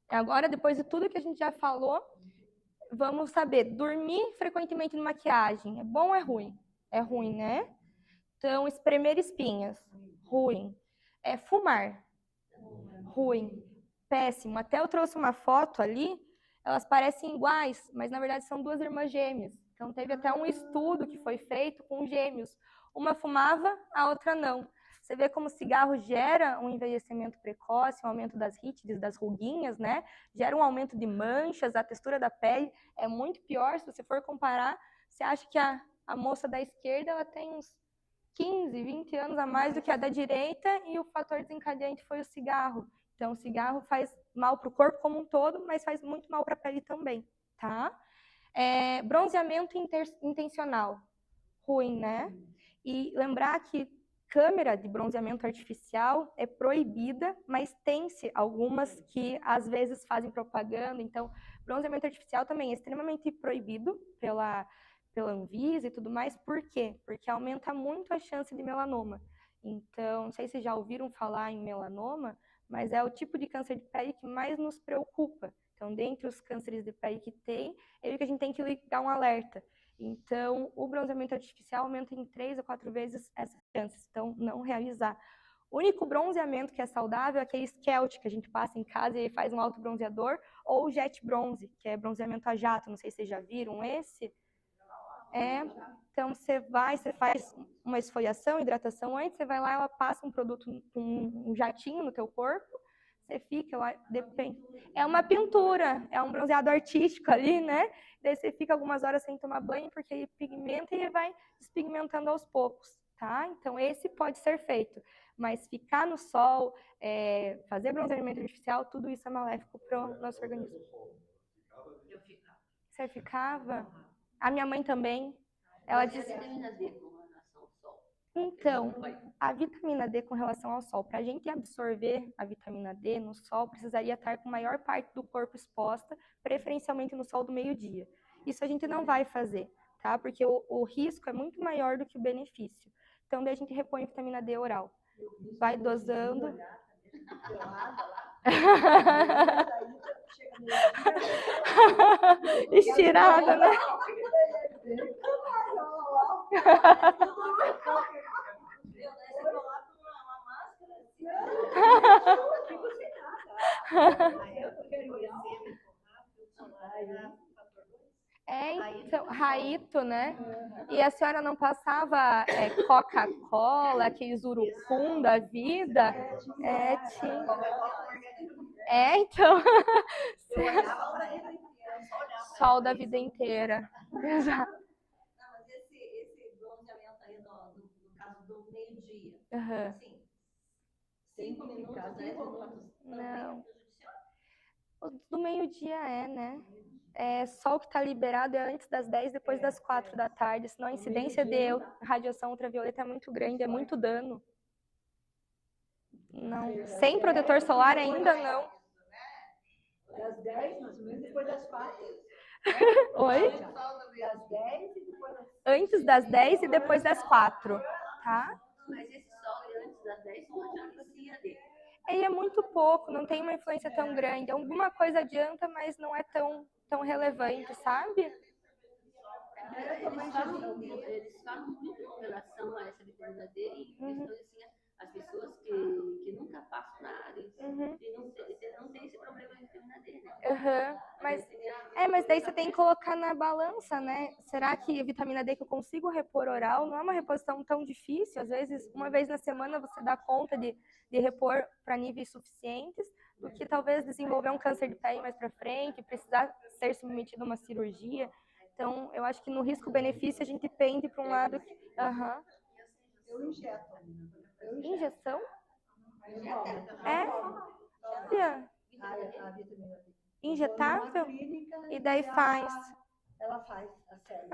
Agora, depois de tudo que a gente já falou, vamos saber, dormir frequentemente na maquiagem, é bom ou é ruim? É ruim, né? Então, espremer espinhas, ruim. Fumar, ruim. Péssimo. Até eu trouxe uma foto ali, elas parecem iguais, mas na verdade são duas irmãs gêmeas. Então, teve até um estudo que foi feito com gêmeos. Uma fumava, a outra não. Você vê como o cigarro gera um envelhecimento precoce, um aumento das rítides, das ruguinhas, né? Gera um aumento de manchas, a textura da pele é muito pior. Se você for comparar, você acha que a moça da esquerda ela tem uns 15, 20 anos a mais do que a da direita, e o fator desencadeante foi o cigarro. Então, o cigarro faz mal para o corpo como um todo, mas faz muito mal para a pele também, tá? Bronzeamento intencional, ruim, né? E lembrar que câmera de bronzeamento artificial é proibida, mas tem-se algumas que às vezes fazem propaganda. Então, bronzeamento artificial também é extremamente proibido pela Anvisa e tudo mais. Por quê? Porque aumenta muito a chance de melanoma. Então, não sei se já ouviram falar em melanoma, mas é o tipo de câncer de pele que mais nos preocupa. Então, dentre os cânceres de pele que tem, é o que a gente tem que ligar um alerta. Então, o bronzeamento artificial aumenta em 3 a 4 vezes essas chances. Então, não realizar. O único bronzeamento que é saudável é aquele Skelt, que a gente passa em casa e faz um autobronzeador, ou o Jet Bronze, que é bronzeamento a jato. Não sei se vocês já viram esse. Então, você faz uma esfoliação, hidratação antes, você vai lá, ela passa um produto, um jatinho no teu corpo, você fica lá, depende. É uma pintura, é um bronzeado artístico ali, né? Daí você fica algumas horas sem tomar banho, porque ele pigmenta e ele vai despigmentando aos poucos, tá? Então, esse pode ser feito. Mas ficar no sol, fazer bronzeamento artificial, tudo isso é maléfico para o nosso organismo. Você ficava? A minha mãe também. Ela disse... vitamina D com relação ao sol. Então, a vitamina D com relação ao sol, para a gente absorver a vitamina D no sol, precisaria estar com a maior parte do corpo exposta, preferencialmente no sol do meio-dia. Isso a gente não vai fazer, tá? Porque o risco é muito maior do que o benefício. Então, daí a gente repõe vitamina D oral. Vai dosando. Estirada, né? Então, Raito, né? E a senhora não passava Coca-Cola, aqueles urucum da vida? Então. Sol da vida inteira. Exato. Não, mas esse bronzeamento aí, no caso do meio-dia, Uhum. assim, 5 minutos, 10 minutos, não. O do meio-dia né? Sol que está liberado é antes das 10, depois das 4 da tarde, senão a incidência de radiação ultravioleta é muito grande, é muito dano. Não. Sem protetor solar ainda não. Das 10, mais ou menos, depois das 4. Oi? Das 10 e depois das 4. Antes das 10 e depois das 4, tá? Mas esse sol antes das 10 não adianta assim a dele. Ele é muito pouco, não tem uma influência tão grande. Alguma coisa adianta, mas não é tão relevante, sabe? Eles falam muito com relação a essa vitamina D e questões assim, as pessoas que nunca passam na área e não tem esse problema de vitamina D, né? Mas daí você tem que colocar na balança, né? Será que a vitamina D que eu consigo repor oral não é uma reposição tão difícil? Às vezes, uma vez na semana você dá conta de repor para níveis suficientes, do que talvez desenvolver um câncer de pele mais para frente, precisar ser submetido a uma cirurgia. Então, eu acho que no risco-benefício a gente pende para um lado que... Eu injeto. Injeção? A vitamina D. Injetável? E daí faz? Ela faz a série.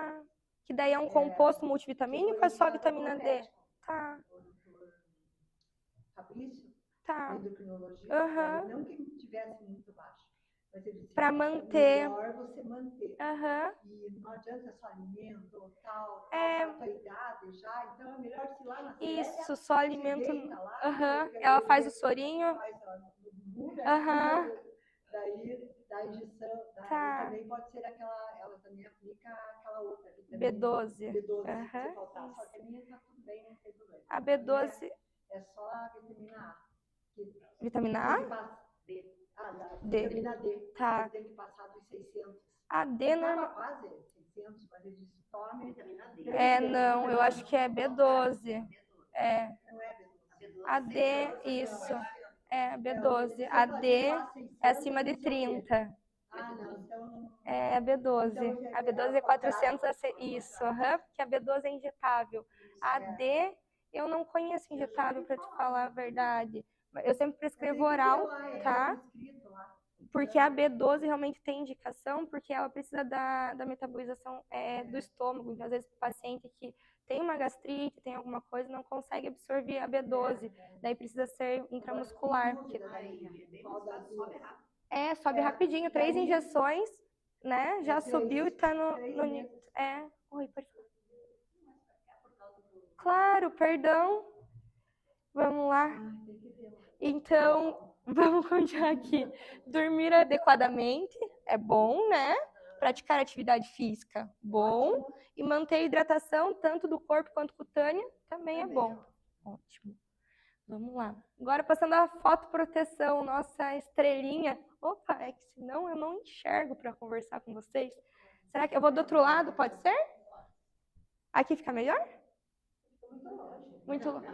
Que daí é um composto multivitamínico ou é só vitamina D? Tá. Fabrício, Tá. endocrinologista, não que tivesse muito baixo, mas ele disse para manter. É melhor você manter. E não adianta só alimento ou tal, a tua idade já, então é melhor se lá na Isso, só alimento. Ela faz o sorinho. Daí, da injeção, também pode ser aquela, ela também aplica aquela outra. B12. B12, se faltar, só que a minha tá tudo bem, não tem problema. A B12. É só a vitamina A. Vitamina A? D. Vitamina D. Tá. Tem que passar dos 600. A D não. Quase 600, mas ele disse tome vitamina D. Não, eu acho que é B12. Não é B12. A D, isso. B12. A D é acima de 30. Não, então... É a B12. A B12 é 400, isso, porque a B12 é injetável. A D, eu não conheço injetável, para te falar a verdade. Eu sempre prescrevo oral, tá? Porque a B12 realmente tem indicação, porque ela precisa da metabolização do estômago. Então, às vezes, o paciente que tem uma gastrite, tem alguma coisa, não consegue absorver a B12. Daí precisa ser intramuscular. Porque... sobe rapidinho. 3 injeções, né? Já subiu e tá no... Oi, pode falar. Claro, perdão. Vamos lá. Então, vamos continuar aqui. Dormir adequadamente é bom, né? Praticar atividade física, bom. E manter a hidratação, tanto do corpo quanto cutânea, também é bom. Ótimo. Vamos lá. Agora, passando a fotoproteção, nossa estrelinha. Opa, é que senão eu não enxergo para conversar com vocês. Será que eu vou do outro lado? Pode ser? Aqui fica melhor? Muito longe.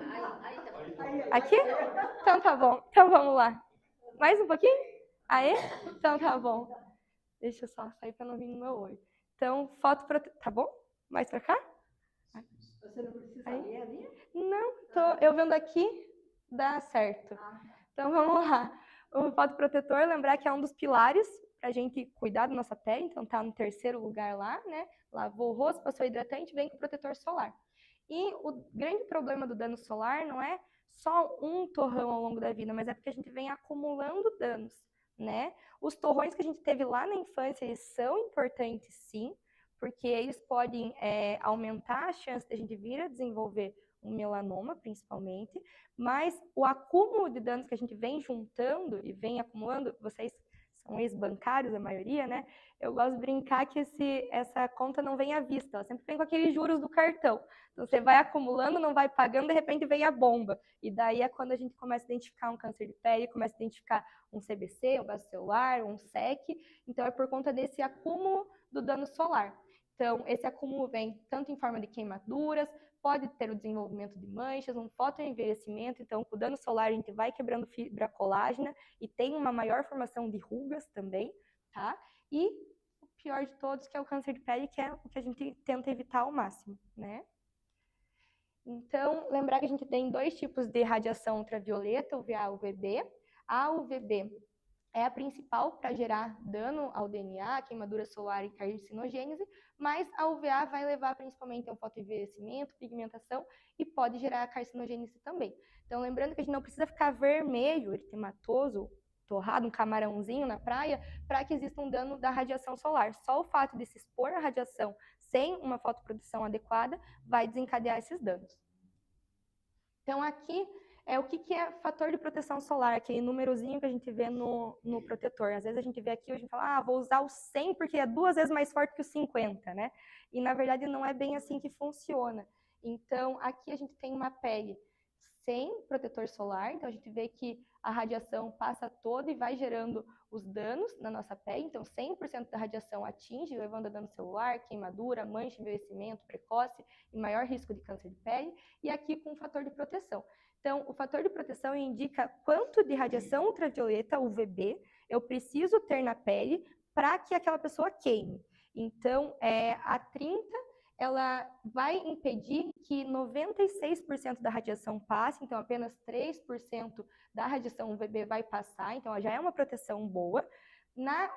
Aqui? Então tá bom. Então vamos lá. Mais um pouquinho? Aê? Então tá bom. Deixa eu só sair para não vir no meu olho. Então, fotoproteção. Tá bom? Mais para cá? Você não precisa ler ali? Não, eu vendo aqui, dá certo. Então vamos lá. O fotoprotetor, lembrar que é um dos pilares para a gente cuidar da nossa pele, então tá no terceiro lugar lá, né? Lavou o rosto, passou hidratante, vem com protetor solar. E o grande problema do dano solar não é só um torrão ao longo da vida, mas é porque a gente vem acumulando danos, né? Os torrões que a gente teve lá na infância, eles são importantes sim, porque eles podem aumentar a chance de a gente vir a desenvolver um melanoma, principalmente, mas o acúmulo de danos que a gente vem juntando e vem acumulando, vocês são ex-bancários, a maioria, né? Eu gosto de brincar que essa conta não vem à vista, ela sempre vem com aqueles juros do cartão. Então, você vai acumulando, não vai pagando, de repente vem a bomba. E daí é quando a gente começa a identificar um câncer de pele, começa a identificar um CBC, um vaso celular, um SEC. Então, é por conta desse acúmulo do dano solar. Então, esse acúmulo vem tanto em forma de queimaduras, pode ter o desenvolvimento de manchas, um fotoenvelhecimento. Então, com o dano solar, a gente vai quebrando fibra colágena e tem uma maior formação de rugas também, tá? E o pior de todos, que é o câncer de pele, que é o que a gente tenta evitar ao máximo, né? Então, lembrar que a gente tem 2 tipos de radiação ultravioleta, UVA e UVB. A UVB é a principal para gerar dano ao DNA, queimadura solar e carcinogênese, mas a UVA vai levar principalmente ao fotoenvelhecimento, pigmentação e pode gerar carcinogênese também. Então, lembrando que a gente não precisa ficar vermelho, eritematoso, torrado, um camarãozinho na praia, para que exista um dano da radiação solar. Só o fato de se expor à radiação sem uma fotoproteção adequada vai desencadear esses danos. Então, aqui o que é fator de proteção solar, aquele númerozinho que a gente vê no protetor. Às vezes a gente vê aqui, a gente fala, vou usar o 100 porque é 2 vezes mais forte que o 50, né? E na verdade não é bem assim que funciona. Então, aqui a gente tem uma pele sem protetor solar, então a gente vê que a radiação passa toda e vai gerando os danos na nossa pele, então 100% da radiação atinge, levando a dano celular, queimadura, mancha, envelhecimento precoce e maior risco de câncer de pele, e aqui com o fator de proteção. Então, o fator de proteção indica quanto de radiação ultravioleta, UVB, eu preciso ter na pele para que aquela pessoa queime. Então, a 30, ela vai impedir que 96% da radiação passe, então apenas 3% da radiação UVB vai passar, então já é uma proteção boa. Na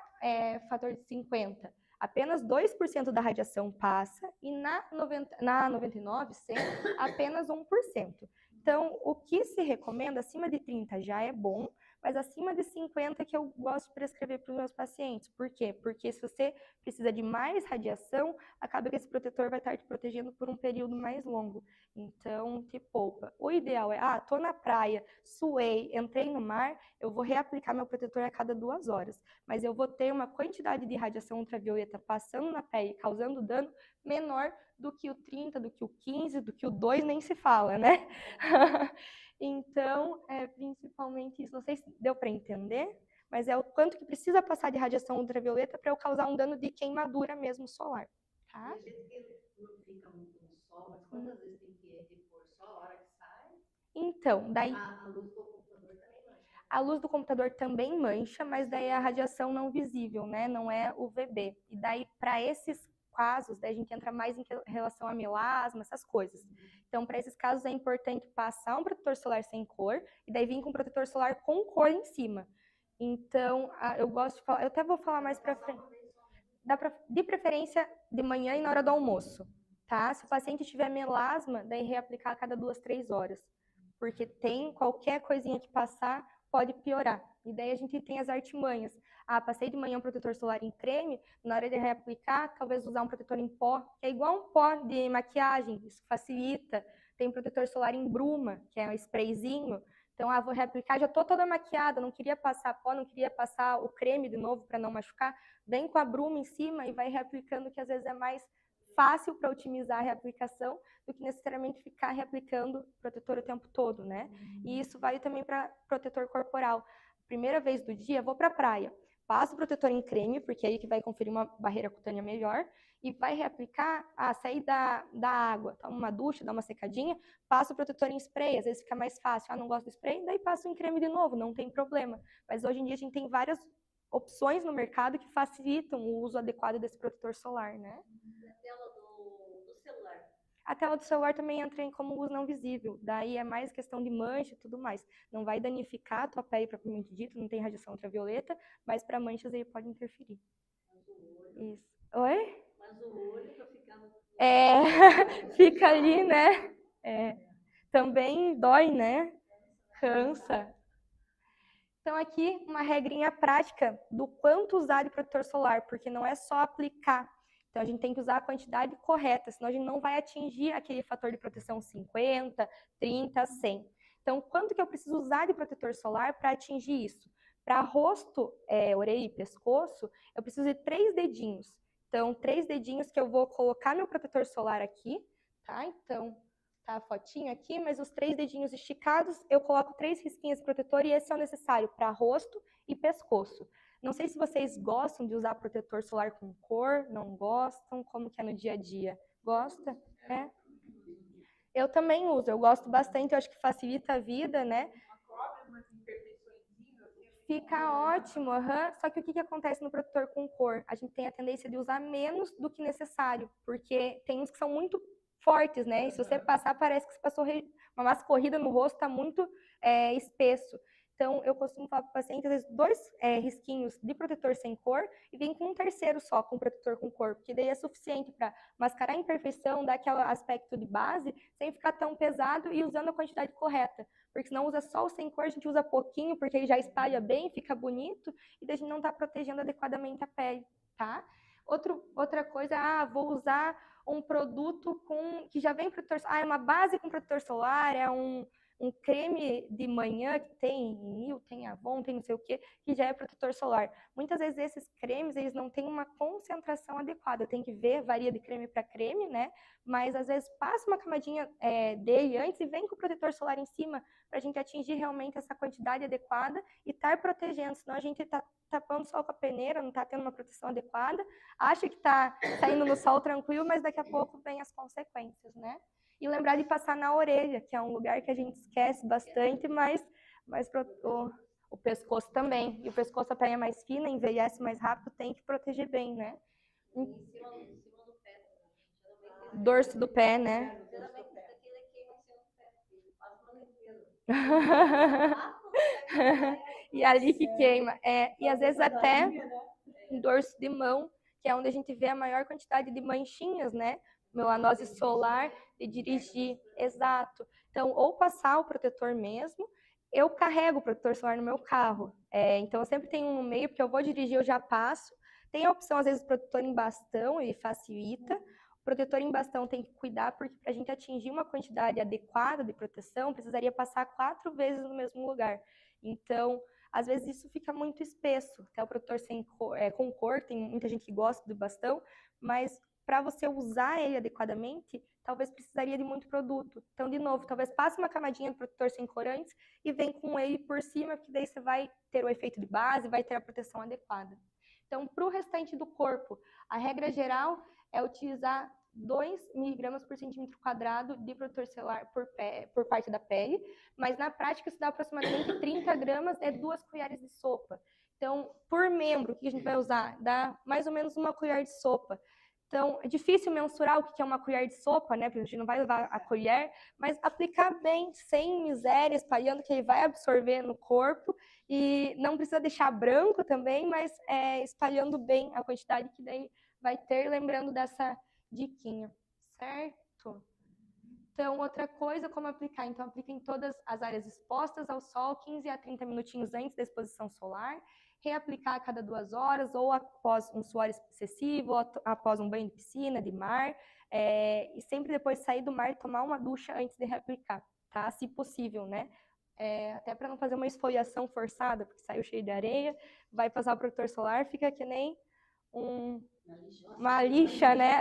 fator de 50, apenas 2% da radiação passa, e na 99, 100, apenas 1%. Então, o que se recomenda, acima de 30 já é bom, mas acima de 50 é que eu gosto de prescrever para os meus pacientes. Por quê? Porque se você precisa de mais radiação, acaba que esse protetor vai estar te protegendo por um período mais longo. Então, te poupa. O ideal é, tô na praia, suei, entrei no mar, eu vou reaplicar meu protetor a cada 2 horas. Mas eu vou ter uma quantidade de radiação ultravioleta passando na pele, causando dano menor do que o 30, do que o 15, do que o 2, nem se fala, né? Então, principalmente isso. Não sei se deu para entender, mas é o quanto que precisa passar de radiação ultravioleta para eu causar um dano de queimadura mesmo solar, tá? E a gente que não fica muito no sol, mas quantas vezes tem que repor só a hora que sai? Então, daí... A luz do computador também mancha. A luz do computador também mancha, mas daí é a radiação não visível, né? Não é UVB. E daí, para esses casos, daí a gente entra mais em relação a melasma, essas coisas. Então, para esses casos, é importante passar um protetor solar sem cor e daí vir com um protetor solar com cor em cima. Então, eu gosto de falar, eu até vou falar mais para frente. De preferência, de manhã e na hora do almoço, tá? Se o paciente tiver melasma, daí reaplicar a cada 2, 3 horas. Porque tem qualquer coisinha que passar, pode piorar. E daí a gente tem as artimanhas. Passei de manhã um protetor solar em creme, na hora de reaplicar, talvez usar um protetor em pó, que é igual um pó de maquiagem, isso facilita. Tem protetor solar em bruma, que é um sprayzinho. Então, vou reaplicar, já tô toda maquiada, não queria passar pó, não queria passar o creme de novo para não machucar. Vem com a bruma em cima e vai reaplicando, que às vezes é mais fácil para otimizar a reaplicação do que necessariamente ficar reaplicando protetor o tempo todo, né? E isso vale também para protetor corporal. Primeira vez do dia, vou para a praia, passo o protetor em creme, porque é aí que vai conferir uma barreira cutânea melhor, e vai reaplicar, sair da água, toma uma ducha, dá uma secadinha, passa o protetor em spray, às vezes fica mais fácil, não gosto do spray, daí passo em creme de novo, não tem problema. Mas hoje em dia a gente tem várias opções no mercado que facilitam o uso adequado desse protetor solar, né? Na tela do celular, A tela do celular também entra como luz não visível, daí é mais questão de mancha e tudo mais. Não vai danificar a tua pele propriamente dito, não tem radiação ultravioleta, mas para manchas ele pode interferir. Isso. Oi? Mas o olho para ficar no... Fica ali, né? Também dói, né? Cansa. Então aqui uma regrinha prática do quanto usar de protetor solar, porque não é só aplicar. Então a gente tem que usar a quantidade correta, senão a gente não vai atingir aquele fator de proteção 50, 30, 100. Então quanto que eu preciso usar de protetor solar para atingir isso? Para rosto, orelha e pescoço, eu preciso de 3 dedinhos. Então 3 dedinhos que eu vou colocar meu protetor solar aqui, tá? Então tá a fotinha aqui, mas os 3 dedinhos esticados, eu coloco 3 risquinhas de protetor e esse é o necessário para rosto e pescoço. Não sei se vocês gostam de usar protetor solar com cor, não gostam, como que é no dia a dia? Gosta? Eu também uso, eu gosto bastante, eu acho que facilita a vida, né? Fica ótimo, só que o que acontece no protetor com cor? A gente tem a tendência de usar menos do que necessário, porque tem uns que são muito fortes, né? E se você passar, parece que você passou uma massa corrida no rosto, tá muito espesso. Então, eu costumo falar para o paciente, às vezes, 2 risquinhos de protetor sem cor e vem com um terceiro só, com protetor com cor, porque daí é suficiente para mascarar a imperfeição, dar aquele aspecto de base, sem ficar tão pesado e usando a quantidade correta. Porque se não usa só o sem cor, a gente usa pouquinho, porque ele já espalha bem, fica bonito, e daí a gente não está protegendo adequadamente a pele, tá? Outra coisa, vou usar um produto que já vem protetor solar, é uma base com protetor solar, é um creme de manhã que tem Nil, tem Avon, tem não sei o que já é protetor solar. Muitas vezes esses cremes, eles não têm uma concentração adequada, tem que ver, varia de creme para creme, né? Mas às vezes passa uma camadinha dele antes e vem com o protetor solar em cima para a gente atingir realmente essa quantidade adequada e estar protegendo, senão a gente está tapando o sol com a peneira, não está tendo uma proteção adequada, acha que está saindo no sol tranquilo, mas daqui a pouco vem as consequências, né? E lembrar de passar na orelha, que é um lugar que a gente esquece bastante, mas o pescoço também. E o pescoço, a pele é mais fina, envelhece mais rápido, tem que proteger bem, né? Em cima do pé. Dorso do pé, né? Geralmente isso aqui ele queima em cima do pé. Faz uma limpeza. E ali que queima. E às vezes até em dorso de mão, que é onde a gente vê a maior quantidade de manchinhas, né? Melanose solar, de dirigir, exato. Então, ou passar o protetor mesmo, eu carrego o protetor solar no meu carro. Então, eu sempre tenho um no meio, porque eu vou dirigir, eu já passo. Tem a opção, às vezes, protetor em bastão, ele facilita. O protetor em bastão tem que cuidar, porque para a gente atingir uma quantidade adequada de proteção, precisaria passar 4 vezes no mesmo lugar. Então, às vezes isso fica muito espesso. Até o protetor com cor, tem muita gente que gosta do bastão, mas para você usar ele adequadamente, talvez precisaria de muito produto. Então, de novo, talvez passe uma camadinha de protetor sem cor antes e vem com ele por cima, porque daí você vai ter o efeito de base, vai ter a proteção adequada. Então, para o restante do corpo, a regra geral é utilizar 2 miligramas por centímetro quadrado de protetor solar por parte da pele, mas na prática isso dá aproximadamente 30 gramas, 2 colheres de sopa. Então, por membro, o que a gente vai usar? Dá mais ou menos 1 colher de sopa. Então, é difícil mensurar o que é 1 colher de sopa, né? Porque a gente não vai levar a colher, mas aplicar bem, sem miséria, espalhando, que ele vai absorver no corpo. E não precisa deixar branco também, mas espalhando bem a quantidade que daí vai ter, lembrando dessa diquinha, certo? Então, outra coisa, como aplicar? Então, aplica em todas as áreas expostas ao sol, 15 a 30 minutinhos antes da exposição solar, reaplicar a cada 2 horas, ou após um suor excessivo, ou após um banho de piscina, de mar, e sempre depois de sair do mar, tomar uma ducha antes de reaplicar, tá? Se possível, né? Até para não fazer uma esfoliação forçada, porque saiu cheio de areia, vai passar o protetor solar, fica que nem uma lixa, né?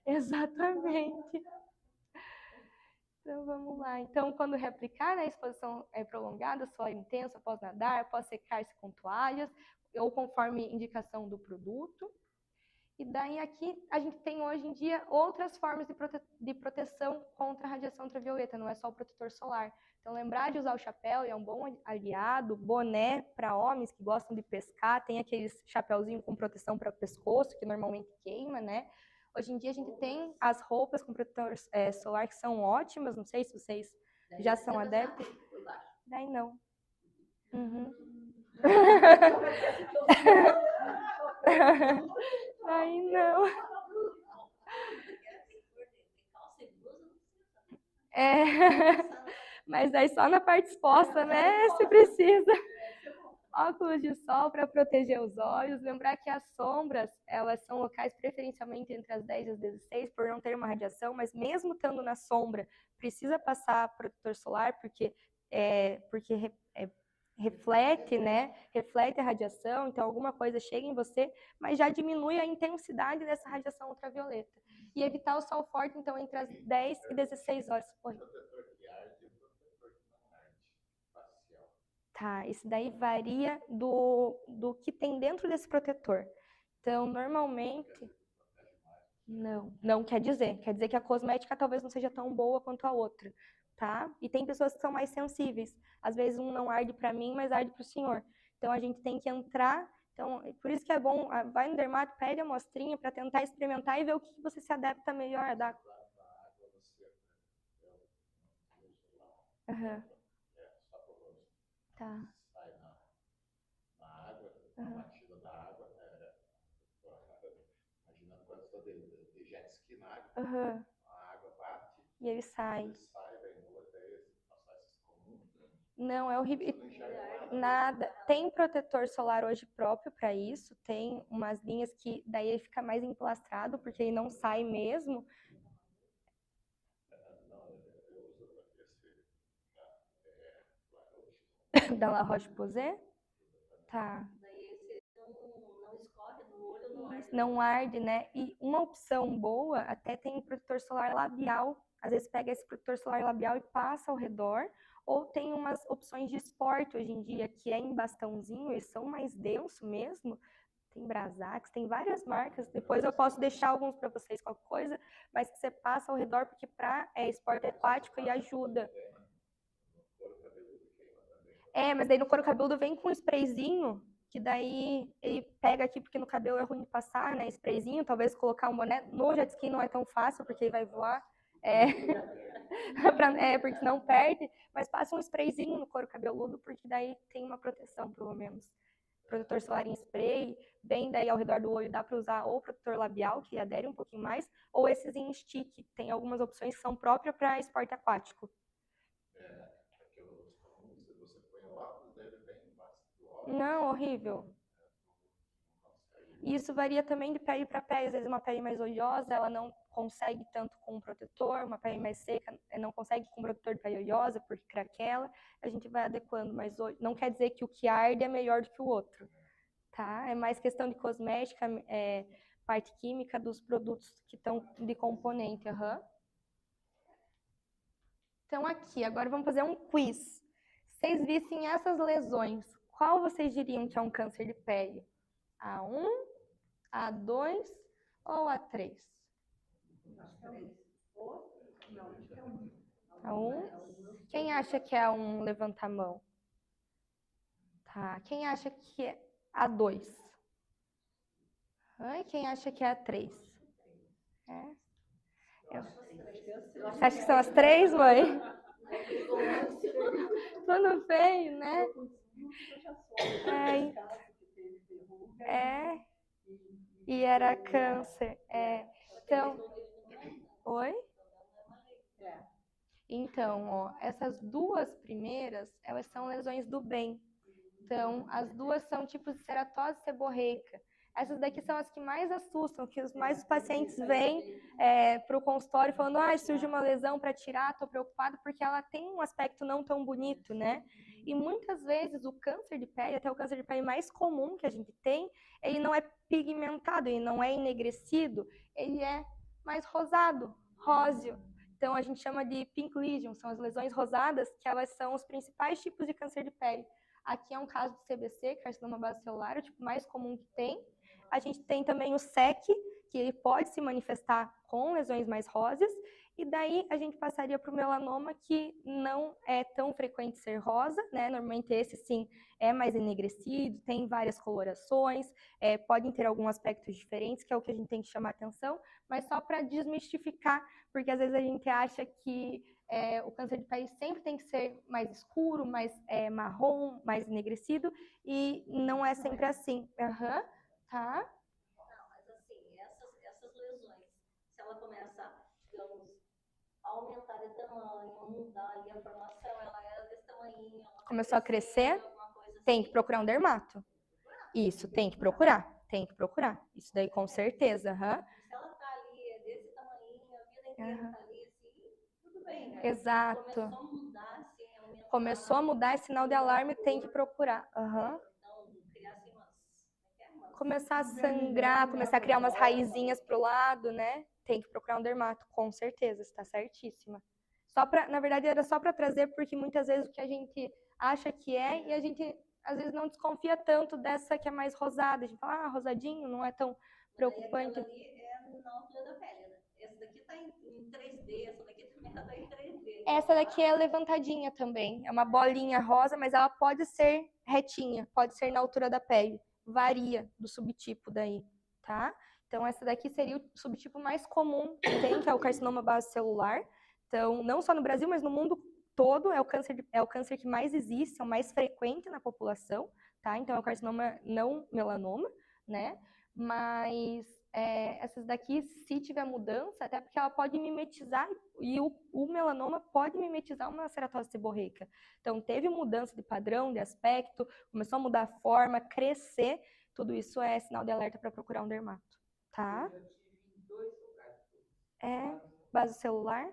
Exatamente. Então, vamos lá. Então, quando reaplicar, né, a exposição é prolongada, suor intenso após nadar, após secar-se com toalhas, ou conforme indicação do produto. E daí aqui, a gente tem hoje em dia outras formas de proteção contra a radiação ultravioleta, não é só o protetor solar. Então, lembrar de usar o chapéu, é um bom aliado, boné para homens que gostam de pescar, tem aqueles chapéuzinho com proteção para o pescoço, que normalmente queima, né? Hoje em dia a gente tem as roupas com protetor solar que são ótimas, não sei se vocês já são adeptos. Daí não. Uhum. Aí não. Mas aí só na parte exposta, né? Se precisa. Óculos de sol para proteger os olhos. Lembrar que as sombras, elas são locais preferencialmente entre as 10 e as 16, por não ter uma radiação, mas mesmo estando na sombra, precisa passar protetor solar, porque reflete, né? Reflete a radiação, então alguma coisa chega em você, mas já diminui a intensidade dessa radiação ultravioleta. E evitar o sol forte, então, entre as 10 e 16 horas. Oi. Tá, isso daí varia do que tem dentro desse protetor. Então, normalmente... Não quer dizer. Quer dizer que a cosmética talvez não seja tão boa quanto a outra, tá? E tem pessoas que são mais sensíveis. Às vezes um não arde para mim, mas arde para o senhor. Então, a gente tem que entrar... Então, por isso que é bom, vai no dermato, pede a amostrinha para tentar experimentar e ver o que você se adapta melhor a dar. Uhum. Tá. Sai na água, a batida da água, imagina quando estou de jet ski na água, a água bate, e ele sai, vai embora, passar esses comuns. Não, é horrível. Nada. Tem protetor solar hoje próprio para isso, tem umas linhas que daí ele fica mais emplastrado, porque ele não sai mesmo. Da La Roche-Posay? Tá. Não arde, né? E uma opção boa, até tem protetor solar labial. Às vezes pega esse protetor solar labial e passa ao redor. Ou tem umas opções de esporte hoje em dia, que é em bastãozinho, eles são mais densos mesmo. Tem Brasax, tem várias marcas. Depois eu posso deixar alguns para vocês, qualquer coisa, mas que você passa ao redor, porque é esporte aquático e ajuda. Mas daí no couro cabeludo vem com um sprayzinho, que daí ele pega aqui, porque no cabelo é ruim de passar, né? Sprayzinho, talvez colocar um boné. No jet ski não é tão fácil, porque ele vai voar. Porque senão perde. Mas passa um sprayzinho no couro cabeludo, porque daí tem uma proteção, pelo menos. Protetor solar em spray, bem daí ao redor do olho, dá para usar ou protetor labial, que adere um pouquinho mais, ou esses em stick. Tem algumas opções que são próprias para esporte aquático. Não, horrível. Isso varia também de pele para pele. Às vezes uma pele mais oleosa, ela não consegue tanto com um protetor. Uma pele mais seca, não consegue com um protetor de pele oleosa, porque craquela. A gente vai adequando, mas não quer dizer que o que arde é melhor do que o outro. Tá? É mais questão de cosmética, parte química dos produtos que estão de componente. Então aqui, agora vamos fazer um quiz. Se vocês vissem essas lesões, qual vocês diriam que é um câncer de pele? A1, A2 ou A3? A1? Quem acha que é A1, levanta a mão. Tá. Quem acha que é A2? Quem acha que é A3? Você acha que são as 3, mãe? Tudo feio, né? E era câncer. Então, oi? Então, ó, essas duas primeiras, elas são lesões do bem. Então, as duas são tipos de ceratose seborreica. Essas daqui são as que mais assustam, que os pacientes vêm para o consultório falando, surgiu uma lesão para tirar, estou preocupado, porque ela tem um aspecto não tão bonito, né? E muitas vezes o câncer de pele, até o câncer de pele mais comum que a gente tem, ele não é pigmentado, ele não é enegrecido, ele é mais rosado, róseo. Então, a gente chama de pink lesion, são as lesões rosadas, que elas são os principais tipos de câncer de pele. Aqui é um caso de CBC, carcinoma base celular, o tipo mais comum que tem. A gente tem também o SEC, que ele pode se manifestar com lesões mais róseas. E daí a gente passaria para o melanoma, que não é tão frequente ser rosa, né? Normalmente esse sim é mais enegrecido, tem várias colorações, podem ter alguns aspectos diferentes, que é o que a gente tem que chamar atenção, mas só para desmistificar, porque às vezes a gente acha que o câncer de pele sempre tem que ser mais escuro, mais marrom, mais enegrecido, e não é sempre assim. Aham, tá? Não, mas assim, essas lesões, se ela começa, digamos, a aumentar de tamanho, mudar ali a formação, ela era desse tamanhinho, Começou a crescer, alguma coisa assim, tem que procurar um dermato. Isso, tem que procurar. Isso daí com certeza. Aham. se ela tá ali desse tamanhinho, a vida inteira tá ali assim, tudo bem, né? Exato. Começou a mudar, assim, aumentar. Começou a mudar, é sinal de alarme, tem que procurar. Aham. Então, criar assim umas... Começar a sangrar, começar a criar umas raizinhas pro lado, né? Tem que procurar um dermato, com certeza, está certíssima. Na verdade, era só para trazer, porque muitas vezes o que a gente acha que é, e a gente às vezes não desconfia tanto dessa que é mais rosada. A gente fala, rosadinho, não é tão preocupante. Ali é na altura da pele, né? Essa daqui tá em 3D, essa daqui também tá em 3D. Essa daqui é levantadinha também. É uma bolinha rosa, mas ela pode ser retinha, pode ser na altura da pele. Varia do subtipo daí, tá? Então, essa daqui seria o subtipo mais comum que tem, que é o carcinoma base celular. Então, não só no Brasil, mas no mundo todo, é o câncer que mais existe, é o mais frequente na população, tá? Então, é o carcinoma não melanoma, né? Mas essas daqui, se tiver mudança, até porque ela pode mimetizar, e o melanoma pode mimetizar uma ceratose seborreica. Então, teve mudança de padrão, de aspecto, começou a mudar a forma, crescer, tudo isso é sinal de alerta para procurar um dermato, tá? Base celular.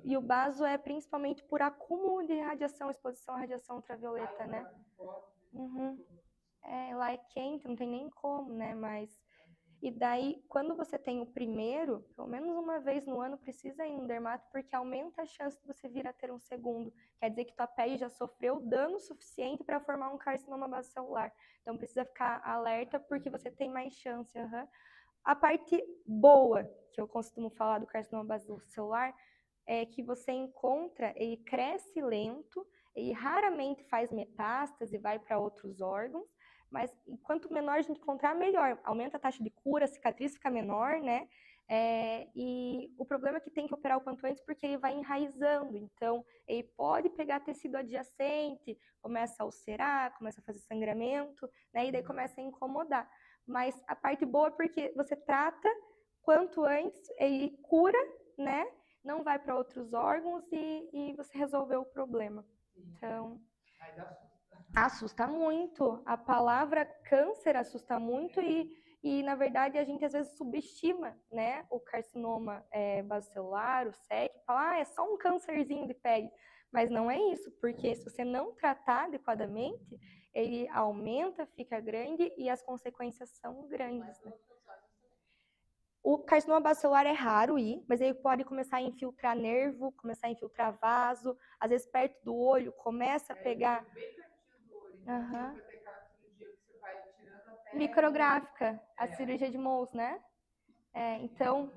E o baso é principalmente por acúmulo de radiação, exposição à radiação ultravioleta, né? Lá é quente, não tem nem como, né? E daí, quando você tem o primeiro, pelo menos uma vez no ano, precisa ir no dermato, porque aumenta a chance de você vir a ter um segundo. Quer dizer que tua pele já sofreu dano suficiente para formar um carcinoma base celular. Então, precisa ficar alerta, porque você tem mais chance. A parte boa, que eu costumo falar do carcinoma base celular, é que você encontra, ele cresce lento, ele raramente faz metástase e vai para outros órgãos, mas quanto menor a gente encontrar, melhor. Aumenta a taxa de cura, a cicatriz fica menor, né? E o problema é que tem que operar o quanto antes, porque ele vai enraizando. Então, ele pode pegar tecido adjacente, começa a ulcerar, começa a fazer sangramento, né? E daí começa a incomodar. Mas a parte boa é porque você trata quanto antes, ele cura, né? Não vai para outros órgãos e você resolveu o problema. Então, assusta muito. A palavra câncer assusta muito e na verdade, a gente às vezes subestima, né, o carcinoma basocelular, o SEC, fala, é só um câncerzinho de pele. Mas não é isso, porque se você não tratar adequadamente, ele aumenta, fica grande e as consequências são grandes, né? O carcinoma basocelular é raro mas ele pode começar a infiltrar nervo, começar a infiltrar vaso, às vezes perto do olho, começa a pegar... Micrográfica, a cirurgia de Mohs, né? Então,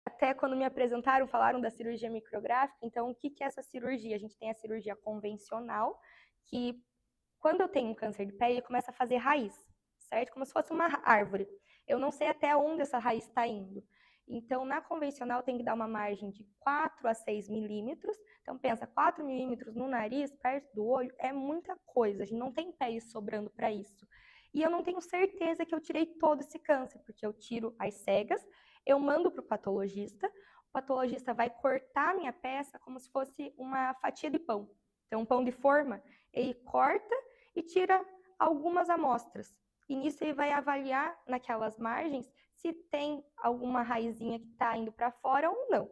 até quando me apresentaram, falaram da cirurgia micrográfica. Então, o que é essa cirurgia? A gente tem a cirurgia convencional, que quando eu tenho um câncer de pele, começa a fazer raiz, certo? Como se fosse uma árvore. Eu não sei até onde essa raiz está indo. Então, na convencional, tem que dar uma margem de 4 a 6 milímetros. Então, pensa, 4 milímetros no nariz, perto do olho, é muita coisa. A gente não tem pele sobrando para isso. E eu não tenho certeza que eu tirei todo esse câncer, porque eu tiro as cegas, eu mando para o patologista vai cortar a minha peça como se fosse uma fatia de pão. Então, um pão de forma, ele corta e tira algumas amostras. E nisso ele vai avaliar naquelas margens se tem alguma raizinha que está indo para fora ou não.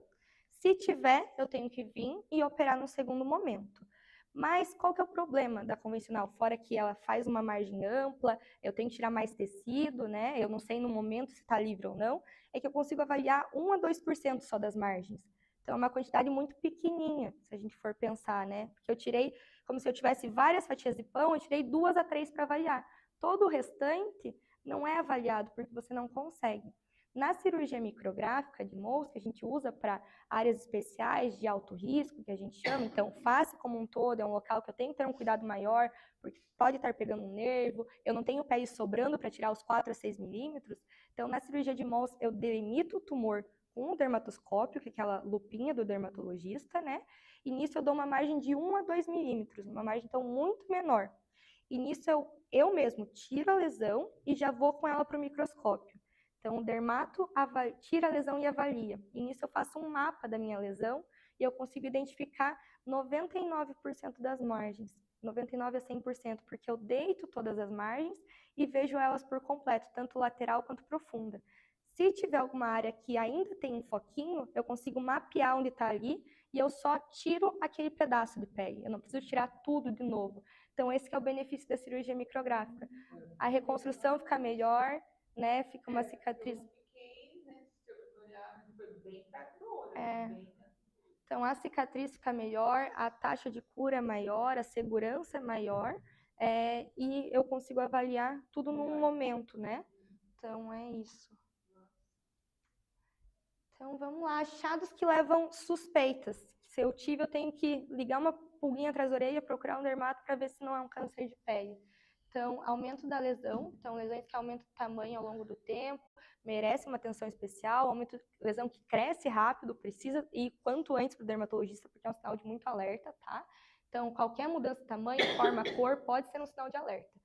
Se tiver, eu tenho que vir e operar no segundo momento. Mas qual que é o problema da convencional? Fora que ela faz uma margem ampla, eu tenho que tirar mais tecido, né? Eu não sei no momento se está livre ou não, é que eu consigo avaliar 1 a 2% só das margens. Então, é uma quantidade muito pequenininha, se a gente for pensar, né? Porque eu tirei, como se eu tivesse várias fatias de pão, eu tirei 2 a 3 para avaliar. Todo o restante não é avaliado, porque você não consegue. Na cirurgia micrográfica de Mohs, que a gente usa para áreas especiais de alto risco, que a gente chama, então face como um todo é um local que eu tenho que ter um cuidado maior, porque pode estar pegando um nervo, eu não tenho pele sobrando para tirar os 4 a 6 milímetros, então na cirurgia de Mohs eu delimito o tumor com o dermatoscópio, que é aquela lupinha do dermatologista, né? E nisso eu dou uma margem de 1 a 2 milímetros, uma margem então muito menor. E nisso eu mesmo tiro a lesão e já vou com ela para o microscópio. Então, o dermato tira a lesão e avalia. E nisso eu faço um mapa da minha lesão e eu consigo identificar 99% das margens, 99% a 100%, porque eu deito todas as margens e vejo elas por completo, tanto lateral quanto profunda. Se tiver alguma área que ainda tem um foquinho, eu consigo mapear onde está ali e eu só tiro aquele pedaço de pele. Eu não preciso tirar tudo de novo. Então, esse que é o benefício da cirurgia micrográfica. A reconstrução fica melhor, né? Fica uma cicatriz. Então, a cicatriz fica melhor, a taxa de cura é maior, a segurança é maior, e eu consigo avaliar tudo num momento, né? Então, é isso. Então, vamos lá. Achados que levam suspeitas. Se eu tive, eu tenho que ligar uma pulguinha atrás da orelha, procurar um dermato para ver se não é um câncer de pele. Então, aumento da lesão. Então, lesões que aumentam o tamanho ao longo do tempo, merecem uma atenção especial. Aumento de lesão que cresce rápido, precisa ir quanto antes para o dermatologista, porque é um sinal de muito alerta, tá? Então, qualquer mudança de tamanho, forma, cor, pode ser um sinal de alerta.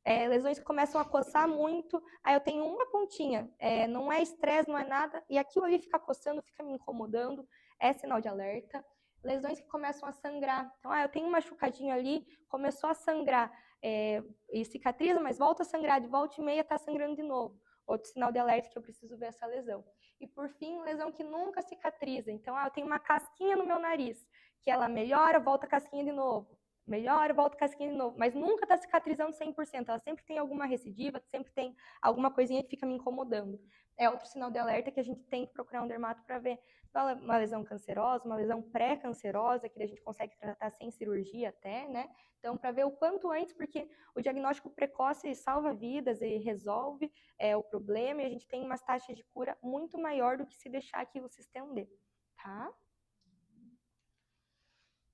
Lesões que começam a coçar muito, aí eu tenho uma pontinha, não é estresse, não é nada, e aquilo ali fica coçando, fica me incomodando, é sinal de alerta. Lesões que começam a sangrar, então, eu tenho um machucadinho ali, começou a sangrar, e cicatriza, mas volta a sangrar, de volta e meia tá sangrando de novo. Outro sinal de alerta que eu preciso ver essa lesão. E por fim, lesão que nunca cicatriza, então, eu tenho uma casquinha no meu nariz, que ela melhora, volta a casquinha de novo. Melhora, volta casquinha de novo, mas nunca está cicatrizando 100%, ela sempre tem alguma recidiva, sempre tem alguma coisinha que fica me incomodando. É outro sinal de alerta que a gente tem que procurar um dermato para ver uma lesão cancerosa, uma lesão pré-cancerosa, que a gente consegue tratar sem cirurgia até, né? Então, para ver o quanto antes, porque o diagnóstico precoce salva vidas e resolve o problema, e a gente tem umas taxas de cura muito maior do que se deixar aquilo se estender, tá?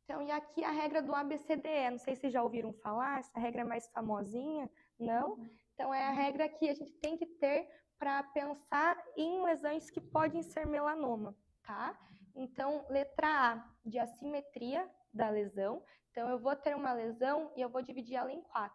Então, e aqui a regra do ABCDE, não sei se vocês já ouviram falar, essa regra é mais famosinha, não? Então, é a regra que a gente tem que ter para pensar em lesões que podem ser melanoma, tá? Então, letra A, de assimetria da lesão. Então, eu vou ter uma lesão e eu vou dividir ela em 4,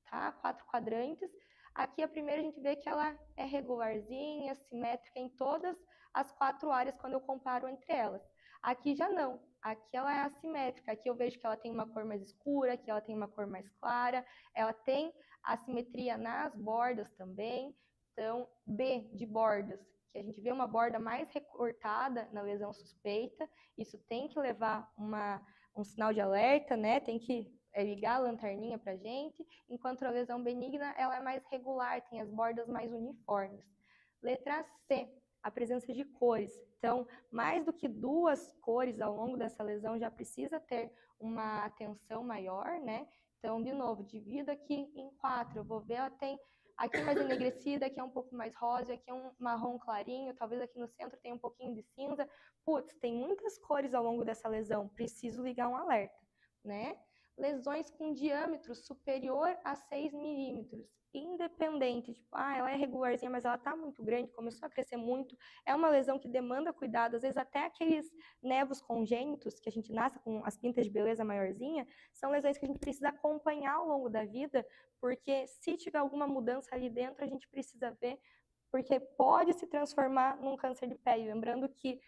tá? 4 quadrantes. Aqui, a primeira, a gente vê que ela é regularzinha, simétrica em todas as 4 áreas quando eu comparo entre elas. Aqui já não. Aqui ela é assimétrica, aqui eu vejo que ela tem uma cor mais escura, aqui ela tem uma cor mais clara, ela tem assimetria nas bordas também. Então, B, de bordas, que a gente vê uma borda mais recortada na lesão suspeita, isso tem que levar um sinal de alerta, né? Tem que ligar a lanterninha pra gente, enquanto a lesão benigna, ela é mais regular, tem as bordas mais uniformes. Letra C, a presença de cores. Então, mais do que 2 cores ao longo dessa lesão já precisa ter uma atenção maior, né? Então, de novo, divido aqui em 4. Eu vou ver, ela tem aqui mais enegrecida, aqui é um pouco mais rosa, aqui é um marrom clarinho, talvez aqui no centro tenha um pouquinho de cinza. Putz, tem muitas cores ao longo dessa lesão, preciso ligar um alerta, né? Lesões com diâmetro superior a 6 milímetros, independente, tipo, ela é regularzinha, mas ela tá muito grande, começou a crescer muito, é uma lesão que demanda cuidado, às vezes até aqueles nevos congênitos, que a gente nasce com as pintas de beleza maiorzinha, são lesões que a gente precisa acompanhar ao longo da vida, porque se tiver alguma mudança ali dentro, a gente precisa ver, porque pode se transformar num câncer de pele, lembrando que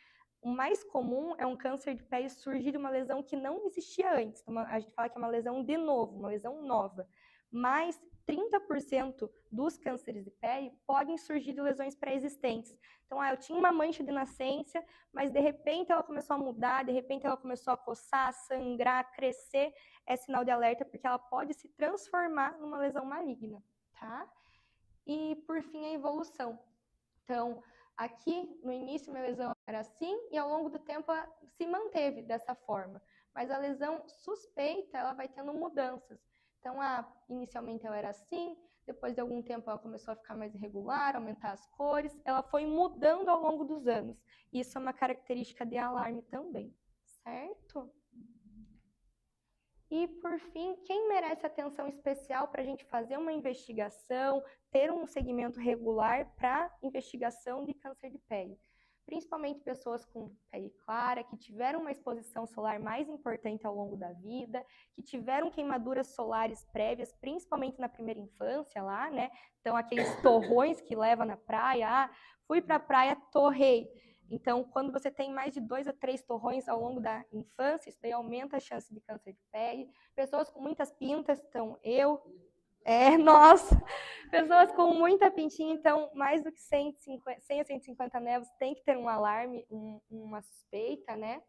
o mais comum é um câncer de pele surgir de uma lesão que não existia antes. Então, a gente fala que é uma lesão de novo, uma lesão nova. Mas 30% dos cânceres de pele podem surgir de lesões pré-existentes. Então, eu tinha uma mancha de nascença, mas de repente ela começou a mudar, de repente ela começou a coçar, sangrar, crescer. É sinal de alerta porque ela pode se transformar numa lesão maligna, tá? E, por fim, a evolução. Então, aqui, no início, minha lesão era assim e ao longo do tempo ela se manteve dessa forma. Mas a lesão suspeita, ela vai tendo mudanças. Então, inicialmente ela era assim, depois de algum tempo ela começou a ficar mais irregular, aumentar as cores, ela foi mudando ao longo dos anos. Isso é uma característica de alarme também, certo? E, por fim, quem merece atenção especial para a gente fazer uma investigação, ter um segmento regular para investigação de câncer de pele? Principalmente pessoas com pele clara, que tiveram uma exposição solar mais importante ao longo da vida, que tiveram queimaduras solares prévias, principalmente na primeira infância lá, né? Então, aqueles torrões que leva na praia, fui para a praia, torrei. Então, quando você tem mais de 2 a 3 torrões ao longo da infância, isso daí aumenta a chance de câncer de pele. Pessoas com muitas pintas, então nossa, pessoas com muita pintinha, então mais do que 100 a 150 nevos tem que ter um alarme, uma suspeita, né?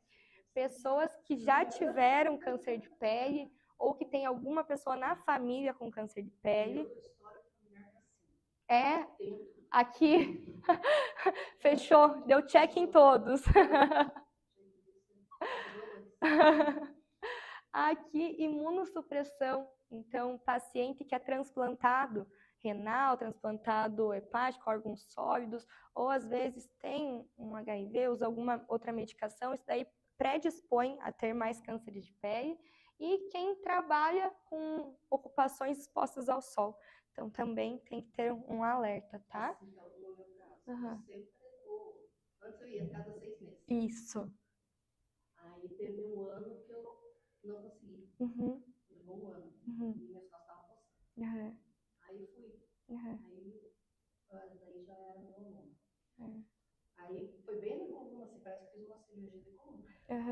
Pessoas que já tiveram câncer de pele ou que tem alguma pessoa na família com câncer de pele. Aqui, fechou, deu check em todos. Aqui, imunossupressão. Então, paciente que é transplantado renal, transplantado hepático, órgãos sólidos, ou às vezes tem um HIV, usa alguma outra medicação, isso daí predispõe a ter mais cânceres de pele. E quem trabalha com ocupações expostas ao sol. Então, também tem que ter um alerta, tá? Então, no meu caso, antes eu ia cada 6 meses. Isso. Aí teve um ano que eu não consegui. Levou um ano. E meus costas estavam coçando. Aí fui. Aí já era melanoma. Aí foi bem na coluna, assim, parece que fiz uma cirurgia de coluna. Para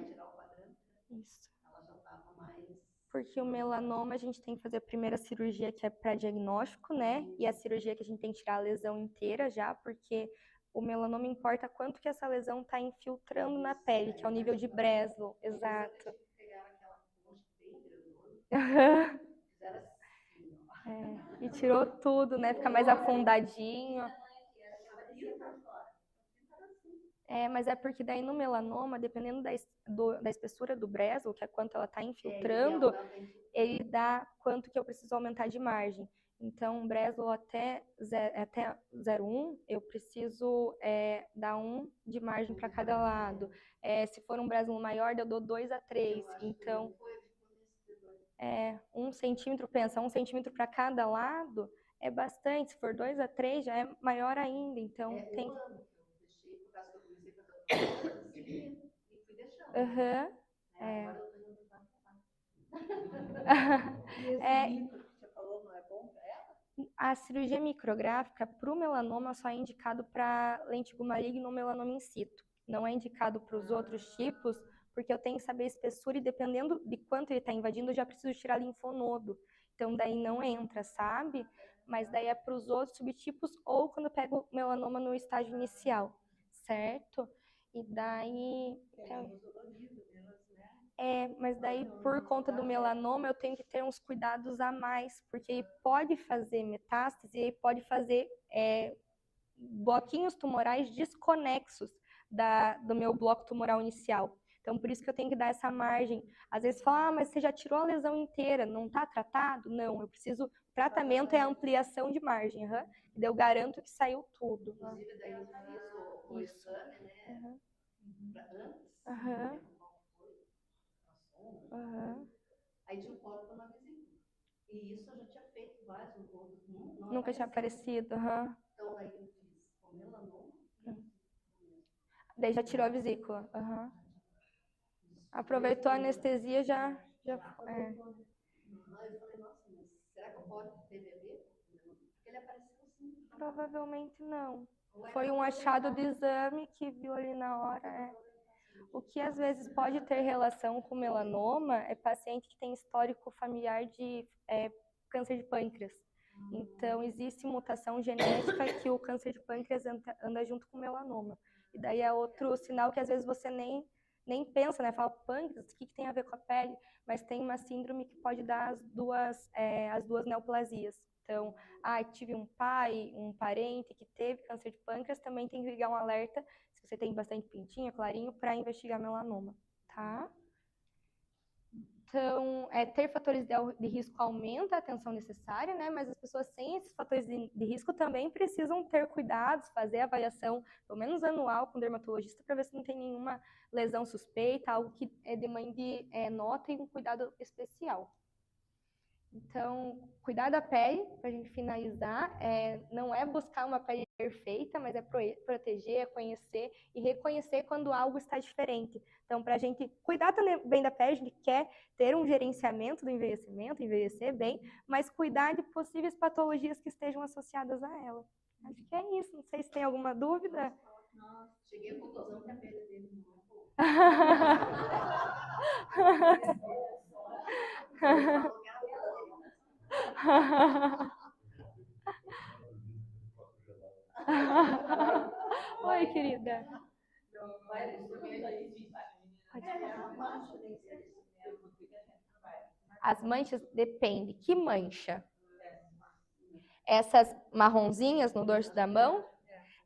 tirar o quadrante. Isso. Ela já estava mais... Porque o melanoma a gente tem que fazer a primeira cirurgia que é para diagnóstico, né? E a cirurgia que a gente tem que tirar a lesão inteira já, porque o melanoma importa quanto que essa lesão está infiltrando na pele, que é o nível de Breslow. Exato. Pegaram aquela concha bem grandona, fizeram assim, E tirou tudo, né? Fica mais afundadinho. Mas é porque daí no melanoma, dependendo da espessura do Breslow, que é quanto ela está infiltrando, ele dá quanto que eu preciso aumentar de margem. Então, Breslow até 0,1, eu preciso dar 1 de margem para cada lado. Se for um Breslow maior, eu dou 2 a 3. Então, 1 centímetro, pensa, 1 centímetro para cada lado é bastante. Se for 2 a 3, já é maior ainda. Então, tem que... e fui deixando. Agora eu tô indo pra lá. E esse micro que você falou não é bom para ela? A cirurgia micrográfica para o melanoma só é indicado para lentigo maligno ou melanoma in situ. Não é indicado para os outros tipos, porque eu tenho que saber a espessura e dependendo de quanto ele está invadindo, eu já preciso tirar linfonodo. Então, daí não entra, sabe? Mas daí é para os outros subtipos ou quando eu pego melanoma no estágio inicial, certo? E daí... mas daí por conta do melanoma eu tenho que ter uns cuidados a mais, porque ele pode fazer metástase e ele pode fazer bloquinhos tumorais desconexos do meu bloco tumoral inicial. Então, por isso que eu tenho que dar essa margem. Às vezes fala, mas você já tirou a lesão inteira, não está tratado? Não, eu preciso... Tratamento é ampliação de margem, e eu garanto que saiu tudo. Inclusive, daí eu já fiz o exame, né? Aí tinha um cólico na vesícula. E isso eu já tinha feito vários outros. Nunca tinha aparecido. Então, aí eu fiz o melanoma. Daí já tirou a vesícula. Aproveitou a anestesia, já Eu falei, nossa, mas será que eu posso ter bebê? Porque ele apareceu assim. Provavelmente não. Foi um achado de exame que viu ali na hora. O que às vezes pode ter relação com melanoma é paciente que tem histórico familiar de câncer de pâncreas. Então, existe mutação genética que o câncer de pâncreas anda junto com o melanoma. E daí é outro sinal que às vezes você nem pensa, né? Fala, pâncreas, o que tem a ver com a pele? Mas tem uma síndrome que pode dar as duas neoplasias. Então, tive um pai, um parente que teve câncer de pâncreas, também tem que ligar um alerta, se você tem bastante pintinha, clarinho, para investigar melanoma, tá? Então, ter fatores de risco aumenta a atenção necessária, né? Mas as pessoas sem esses fatores de risco também precisam ter cuidados, fazer avaliação, pelo menos anual, com o dermatologista, para ver se não tem nenhuma lesão suspeita, algo que demande nota e um cuidado especial. Então, cuidar da pele, para a gente finalizar, não é buscar uma pele perfeita, mas é proteger, conhecer e reconhecer quando algo está diferente. Então, para a gente cuidar também da pele, a gente quer ter um gerenciamento do envelhecimento, envelhecer bem, mas cuidar de possíveis patologias que estejam associadas a ela. Acho que é isso. Não sei se tem alguma dúvida. Nossa, cheguei à conclusão que a pele dele não é boa. Oi, querida. As manchas depende. Que mancha? Essas marronzinhas no dorso da mão,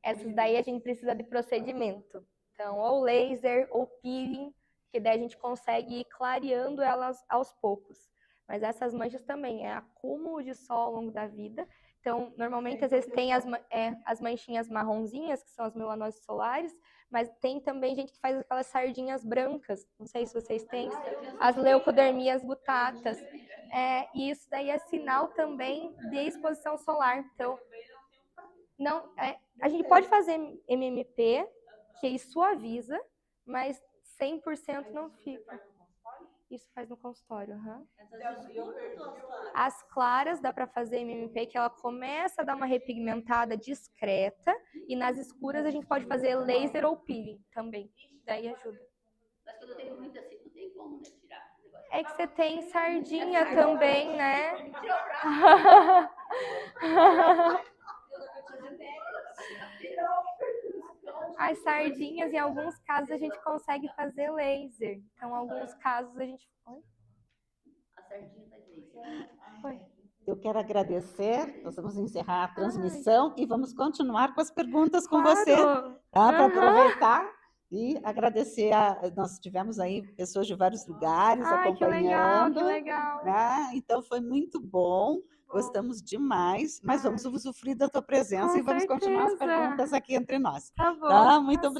essas daí a gente precisa de procedimento. Então, ou laser ou peeling, que daí a gente consegue ir clareando elas aos poucos. Mas essas manchas também é acúmulo de sol ao longo da vida. Então, normalmente, às vezes tem as manchinhas marronzinhas, que são as melanoses solares, mas tem também gente que faz aquelas sardinhas brancas. Não sei se vocês têm. As leucodermias gutatas. E isso daí é sinal também de exposição solar. Então, não, a gente pode fazer MMP, que aí suaviza, mas 100% não fica. Isso faz no consultório, As claras dá para fazer MMP, que ela começa a dar uma repigmentada discreta, e nas escuras a gente pode fazer laser ou peeling também, daí ajuda. Mas quando eu tenho muito assim, não tem como, né, tirar. É que você tem sardinha também, né? As sardinhas, em alguns casos, a gente consegue fazer laser. Então, em alguns casos, a gente... Oi? A sardinha faz laser. Oi. Eu quero agradecer, nós vamos encerrar a transmissão e vamos continuar com as perguntas com Claro. você, tá? Para aproveitar e agradecer. Nós tivemos aí pessoas de vários lugares acompanhando. Que legal. Né? Então, foi muito bom. Gostamos demais, mas vamos usufruir da tua presença Com e vamos continuar as certeza. perguntas aqui entre nós. Tá bom. Tá? Muito obrigada.